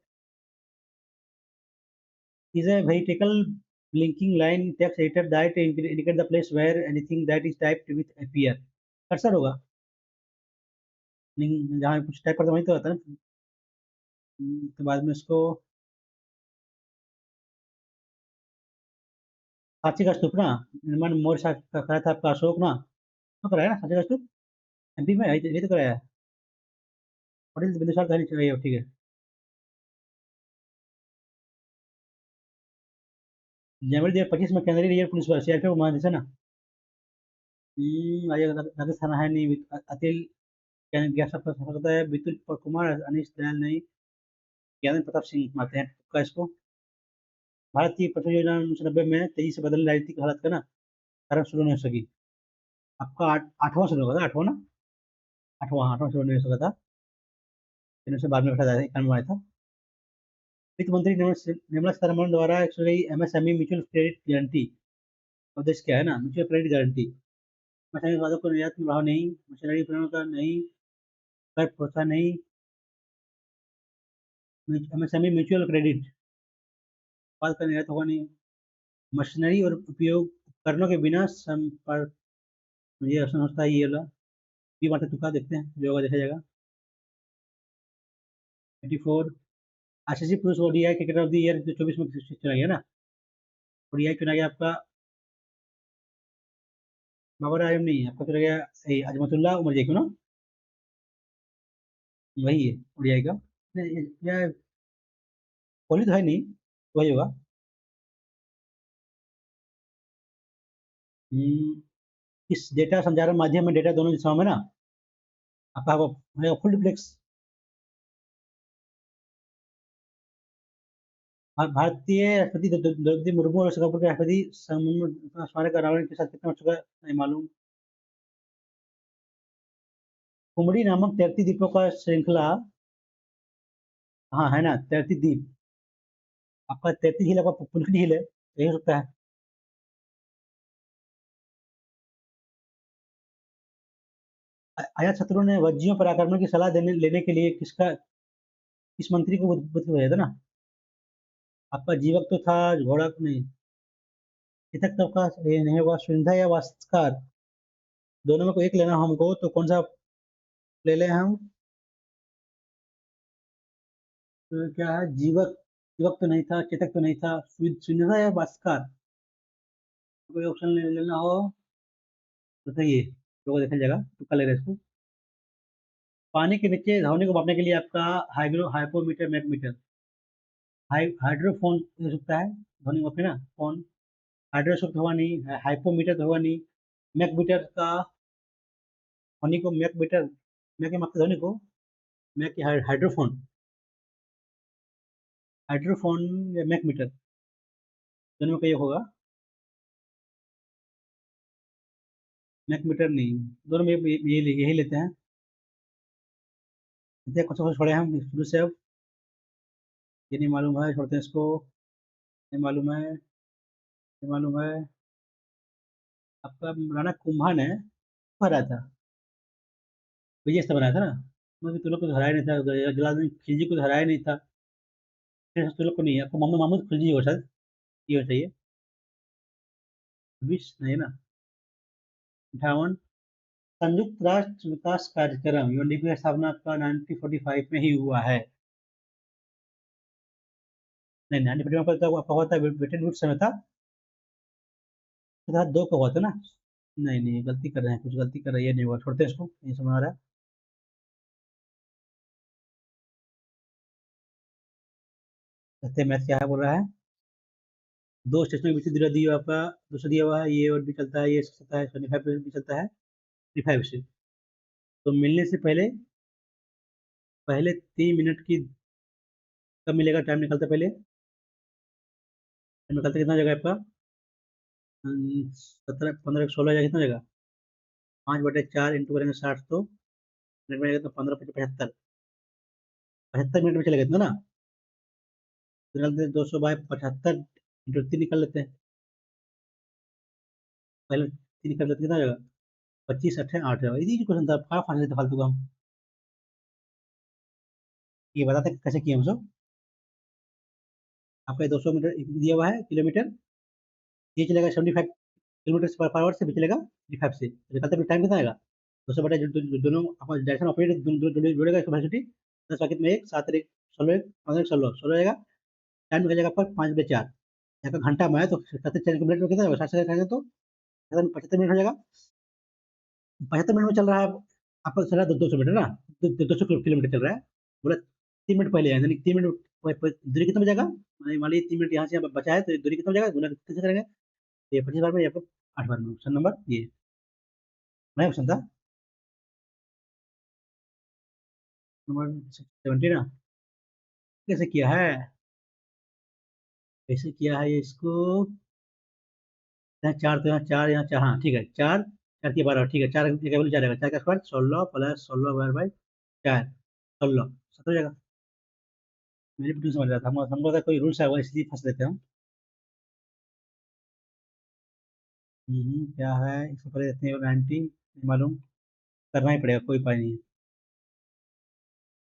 is a vertical blinking line text editor that indicate the place where anything that is typed with appear। Cursor होगा, नहीं जहाँ कुछ टाइप करते वहीं तो होता है ना। तो बाद में इसको, सांची का स्तूप ना, निर्माण मौर्य का करा था आपका अशोक ना, तो कराया ना सांची का स्तूप, MP में ये तो कराया है। पटेल बिंदुसार का नहीं चाहिए, ठीक है। जनवरी 2025 में केंद्रीय रिजर्व पुलिस बल CRPF महानिदेशक है ना। आगे राजस्थान है नहीं, अतिल गैस का सकता है, विपुल कुमार, अनिश दयाल नहीं, ज्ञान प्रताप सिंह आते हैं का इसको। भारत की पेट्रोल योजना 1990 में तेजी से बदल राजनीतिक हालत का ना कारण शुरू नहीं हो सकी। आपका आठवां शुरू होगा था, आठवां ना, आठवां, हाँ, आठवां शुरू नहीं हो सका था। फिर उसे बाद में बैठा था, 91 में आया था। वित्त मंत्री निर्मला सीतारमण द्वारा actually MSME mutual credit guarantee उद्देश्य क्या है ना, म्यूचुअल क्रेडिट गारंटी। एमएसएमई उत्पादों को निर्यात में बढ़ावा नहीं, मशीनरी उपकरणों का नहीं, कर प्रोत्साहन नहीं, एमएसएमई म्यूचुअल क्रेडिट उत्पाद का निर्यात होगा नहीं, मशीनरी और उपयोग उपकरणों के बिना संपर्क, मुझे ऐसा समझता है ये वाला, ये बात तुका देखते हैं जो होगा देखा जाएगा। 24 आईसीसी पुरुष ODI cricketer of the year जो 24 में चला गया ना, ओडीआई चुना गया आपका बाबर आजम, नहीं आपका चला गया अजमतुल्ला उमर जेकू ना, वही है ओडीआई का। या कोहली तो है नहीं, वही होगा। हम्म, इस डेटा संचारण माध्यम में डेटा दोनों दिशाओं में ना आपका वो फुल डिप्लेक्स। भारतीय राष्ट्रपति द्रौपदी मुर्मू और सिंगापुर के राष्ट्रपति स्मारक अनावरण के साथ कितना हो चुका है नहीं मालूम। कुमड़ी नामक तैरती द्वीपों का श्रृंखला, हाँ है ना, तैरती द्वीप। आपका तैरती झील आपका पुनखनी झील है, यही हो सकता है। अजात शत्रु ने वज्जियों पर आक्रमण की सलाह देने लेने के लिए किस मंत्री को बुद्ध भेजा था ना, आपका जीवक तो था, घोड़ा नहीं, चेतक तो का ये नहीं होगा, सुविधा या वास्कार, दोनों में कोई एक लेना हो हमको, तो कौन सा ले लें हम। तो क्या है, जीवक, जीवक तो नहीं था, चेतक तो नहीं था, सुविधा या वास्कार, कोई ऑप्शन लेना हो तो सही है, तो वो देखा जाएगा, तो कल लेगा इसको। पानी के नीचे ध्वनि को मापने के लिए आपका हाइपोमीटर मैगमीटर, हाइड्रोफोन हो सकता है ध्वनि मापे ना फोन। हाइड्रोशॉक तो होगा नहीं, हाइपोमीटर तो होगा नहीं, मैगमीटर का ध्वनि को मैगमीटर, मैग के मापते ध्वनि को, मैग की हाइड्रोफोन, हाइड्रोफोन या मैगमीटर, दोनों में कहीं एक होगा। मैगमीटर नहीं, दोनों में यही लेते हैं। देखते हैं कुछ कुछ छोड़े हम शुरू से अब, ये नहीं मालूम है, छोड़ते हैं इसको, नहीं मालूम है, नहीं मालूम है। आपका राणा कुंभा ने हराया था, विजय से बनाया था ना, मतलब तुम लोग को तो हराया नहीं था, जलालुद्दीन खिलजी को तो हराया नहीं था, फिर तुम लोग को नहीं है, आपको मोहम्मद महमूद खिलजी हो शायद, ये हो चाहिए। 20 नहीं ना, 58। संयुक्त राष्ट्र विकास कार्यक्रम यूएनडीपी की स्थापना आपका 1945 में ही हुआ है। नहीं, 1945 का आपका हुआ था ब्रिटेन वुड्स में था, उसके साथ दो का हुआ था ना। नहीं नहीं, गलती कर रहे हैं, कुछ गलती कर रही है, नहीं हुआ, छोड़ते हैं इसको, नहीं समझ आ रहा है। कहते हैं मैथ क्या है बोल रहा है। दो स्टेशनों के बीच दिया दिया आपका, दूसरा दिया हुआ है, ये और भी चलता है, ये चलता है 25 भी चलता है, 35 से। तो मिलने से पहले, पहले 3 मिनट की, कब मिलेगा टाइम निकलता है पहले, टाइम निकलता कितना जगह आपका, 17 15 16 जगह कितना जगह, 5/4 इंटू करेंगे 60, तो मिनट में आएगा, तो 15 75, 75 मिनट में चलेगा इतना ना, तो निकलते हैं 200/75 इंटू 3 निकल लेते हैं, पहले 3 निकल लेते कितना जगह, 25 8 8 है, इजी क्वेश्चन था, कहाँ फंस लेते फालतू का हम। ये बताते हैं कैसे किए हम सब। आपका 200 मीटर दिया हुआ है किलोमीटर, ये चलेगा 75 किलोमीटर पर आवर से, भी चलेगा 35 से, तो निकलते टाइम कितना आएगा, 200 बटा दोनों आपका डायरेक्शन ऑपोजिट जुड़ेगा, इसका वेलोसिटी 10 वाकिट में एक 7 एक 16 एक 15 16 16 रहेगा, टाइम निकल जाएगा पर 5/4, यहाँ का घंटा में है तो 7 4 मिनट में कितना होगा, 60 से करेंगे तो 75 मिनट हो जाएगा। 75 मिनट में चल रहा है, आपका चल रहा है 200 मीटर ना, 200 किलोमीटर चल रहा है, बोला 3 मिनट पहले है, यानी 3 मिनट दूरी कितना बचेगा, मान लीजिए 3 मिनट यहाँ से यहाँ बचा है, तो दूरी कितना बचेगा, गुना कैसे करेंगे, ये 25 बार में, या फिर 8 बार में, ऑप्शन नंबर ये नहीं, ऑप्शन था नंबर 70 ना। कैसे किया है, कैसे किया है ये इसको, यहाँ 4 तो यहाँ 4, यहाँ 4, हाँ ठीक है, 4 4 की 12, ठीक है, 4 की वैल्यू 4 रहेगा, 4 का स्क्वायर 16 प्लस 16 बाय 4, 16 17 हो जाएगा। मेरी भी समझ रहा था, हमको लगा कोई रूल्स आएगा इसलिए फंस लेते हैं हम। क्या है इसको पहले देखते हैं, 90 नहीं मालूम, करना ही पड़ेगा, कोई उपाय नहीं है।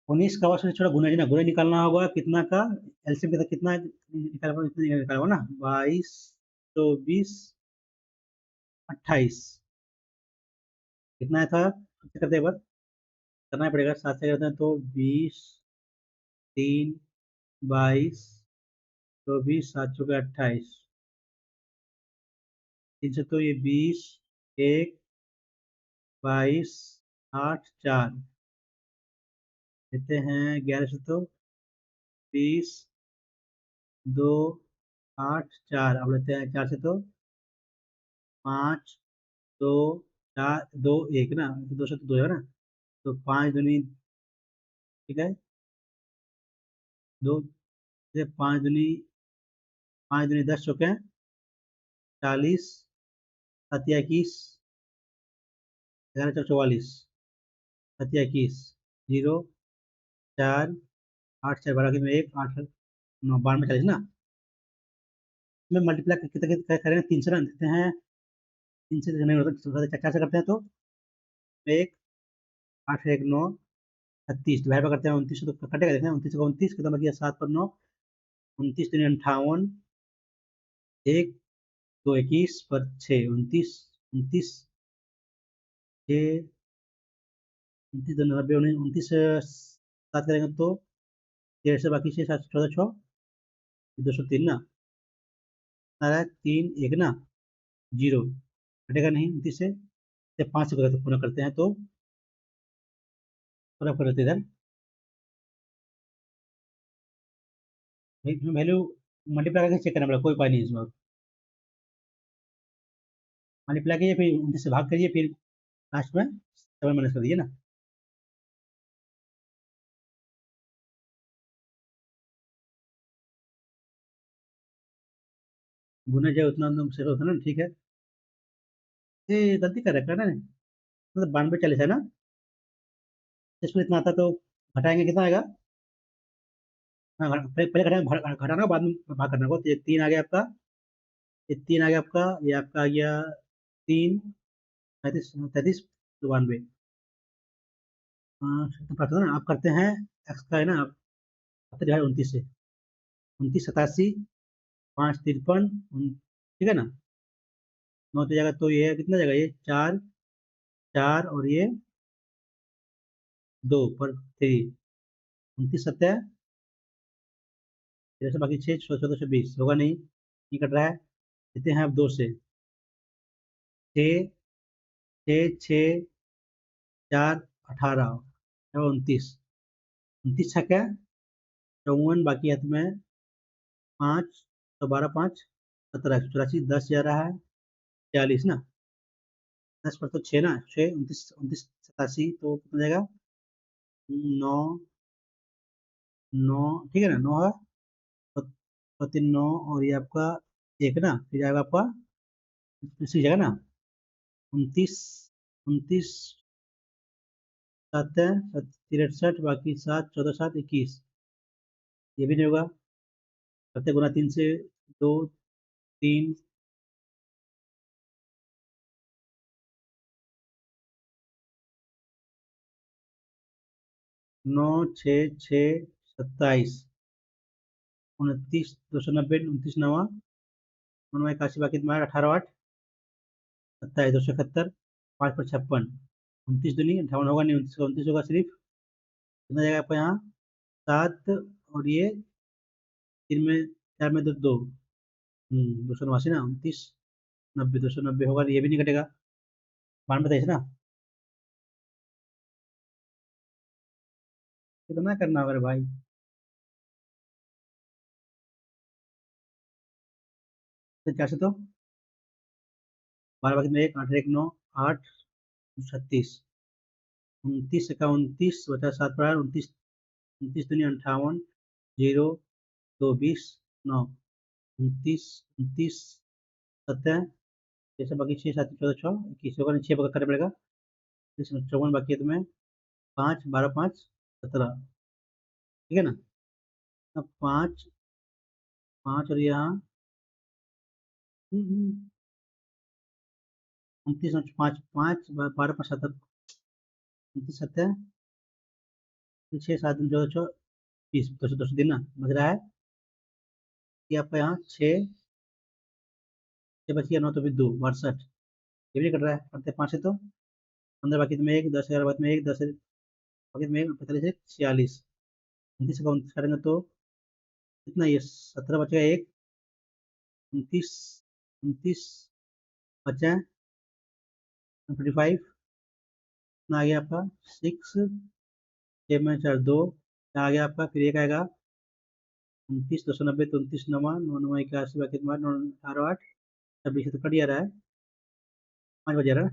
19 का वास्तव थोड़ा गुना जी ना, गुना निकालना होगा कितना का, एलसीएम के साथ कितना निकाल, इतना निकाल होगा ना, 22 24 28, कितना था, कितने करते हैं एक बार, करना ही पड़ेगा, 7 से करते हैं तो 20 3 22 24 7 चौके 28, 3 से तो ये 20 1 22 8 4 देते हैं, 11 से तो 20 2 8 4, अब लेते हैं 4 से तो 5 2 4 2 1 ना, तो 2 से तो 2 है ना, तो 5 दूनी, ठीक है, 2 से 5 दूनी, 5 दूनी 10 चौके 40, 7 या 21, 11 4 44, 7 या 21, 0 4 8 4 12 में 1 8 9 12 में 40 ना, इसमें मल्टीप्लाई कितने करेंगे, 3 से ना देते हैं, 3 से नहीं होता, 4 से करते हैं तो 1 8 1 9 36, डिवाइड पर करते हैं 29 से, तो कटेगा, देखते हैं 29 का 29 कितना बच गया, 7 पर 9, 29 तीन 58, 1 2 21 पर 6 29, 29 6 29 2 90 29 7 करेंगे तो 13 से बाकी 6 7 14 6 203 ना, आ रहा है 3 1 ना, 0 कटेगा नहीं 29 से 5 से पूरा करते हैं तो पूरा करते हैं इधर, वैल्यू मल्टीप्लाई करके चेक करना पड़ेगा, कोई उपाय नहीं है इसमें, मल्टीप्लाई कीजिए फिर 29 से भाग करिए, फिर लास्ट में 7 माइनस कर दिए ना, गुना जाए उतना एकदम सेफ होता है ना, ठीक है, ये गलती कर रखा है ना, मतलब 92 40 है ना, इसमें इतना आता तो घटाएंगे कितना आएगा, हाँ पहले पहले घटाएंगे, घटाना बाद में भाग करना को, तो ये 3 आ गया आपका, ये 3 आ गया आपका, ये आपका आ गया 3 35 33 92, हाँ तो पता ना, आप करते हैं एक्स का है ना, आप करते जो है 29 से, 29 87 5 53, ठीक है ना, 9 तो जाएगा, तो ये कितना जाएगा, ये 4 4 और ये 2 पर 3, 29 7 से बाकी 6 14 से 20 होगा नहीं, ये कट रहा है, देते हैं आप 2 से, 6 6 6 4 18 और 29, 29 छक्का 54, बाकी हाथ में 5 तो 12 5 17 84, 10 जा रहा है 40 ना, 10 पर तो 6 ना, 6 29 29 87, तो कितना जाएगा, 9 9, ठीक है ना, 9 है, और 3 9, और ये आपका एक ना, फिर जाएगा आपका इसी जगह ना, 29 29 7 है 67, बाकी 7 14 7 21, ये भी नहीं होगा, करते गुना 3 से, 2 3 9 6 6 27, 29 290 29 9 81, बाकी तुम्हारा 18 8 27 271, 5 पर 56, 29 दूनी 58 होगा नहीं, 29 का 29 होगा सिर्फ, कितना जाएगा आपका यहाँ 7, और ये 3 में 4 में 2 2, 289 ना, 29 90 290 होगा, ये भी नहीं कटेगा, 92 ना, कितना करना होगा रे भाई, तो 4 से तो 12 बाकी में 1 8 1 9 8 36, 29 का 29 बचा 7 पर 29, 29 दूनी 58, 0 2 20 9, 29 29 7 जैसे बाकी 6 7 14 6 21 होगा, 6 करना पड़ेगा। 54 बाकी है तुम्हें। 5 12 5 17, ठीक है ना। अब 5 5 और यहाँ 29 5 5 12 5 17, 29 7 6 7 14 14 20, 200 दिन ना बच रहा है कि आपका यहाँ 6 बच गया, 9 तो भी 2 62, ये भी कट रहा है, करते 5 है तो 15 बाकी में 1 10 11 बाद में 1 10 बाकी में 1 45 1 46, 29 का 29 करेंगे तो कितना, ये 17 बचेगा, 1 29 29 बचा है 25, इतना आ गया आपका 6 6 में 4 2 आ गया आपका, फिर एक आएगा 29 290 29 नमा 9 9 81 बाकी तुम्हारा 9 18 8 26 तो कट जा रहा है, 5 बज रहा है।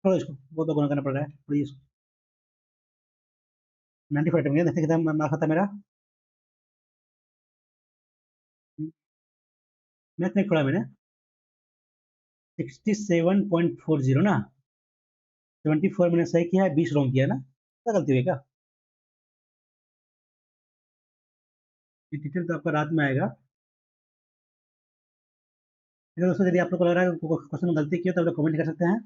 थोड़ा इसको वो तो गुना करना पड़ रहा है प्लीज। 95 में देखते कितना मार्क्स आता है मेरा। मैथ में पढ़ा मैंने 67.40 ना। 74 मैंने सही किया है, 20 रॉन्ग किया है ना, क्या गलती हुई क्या। ये डिटेल तो आपका रात में आएगा। अगर दोस्तों यदि आप लोग को लग रहा है क्वेश्चन में गलती की है तो आप लोग कमेंट कर सकते हैं।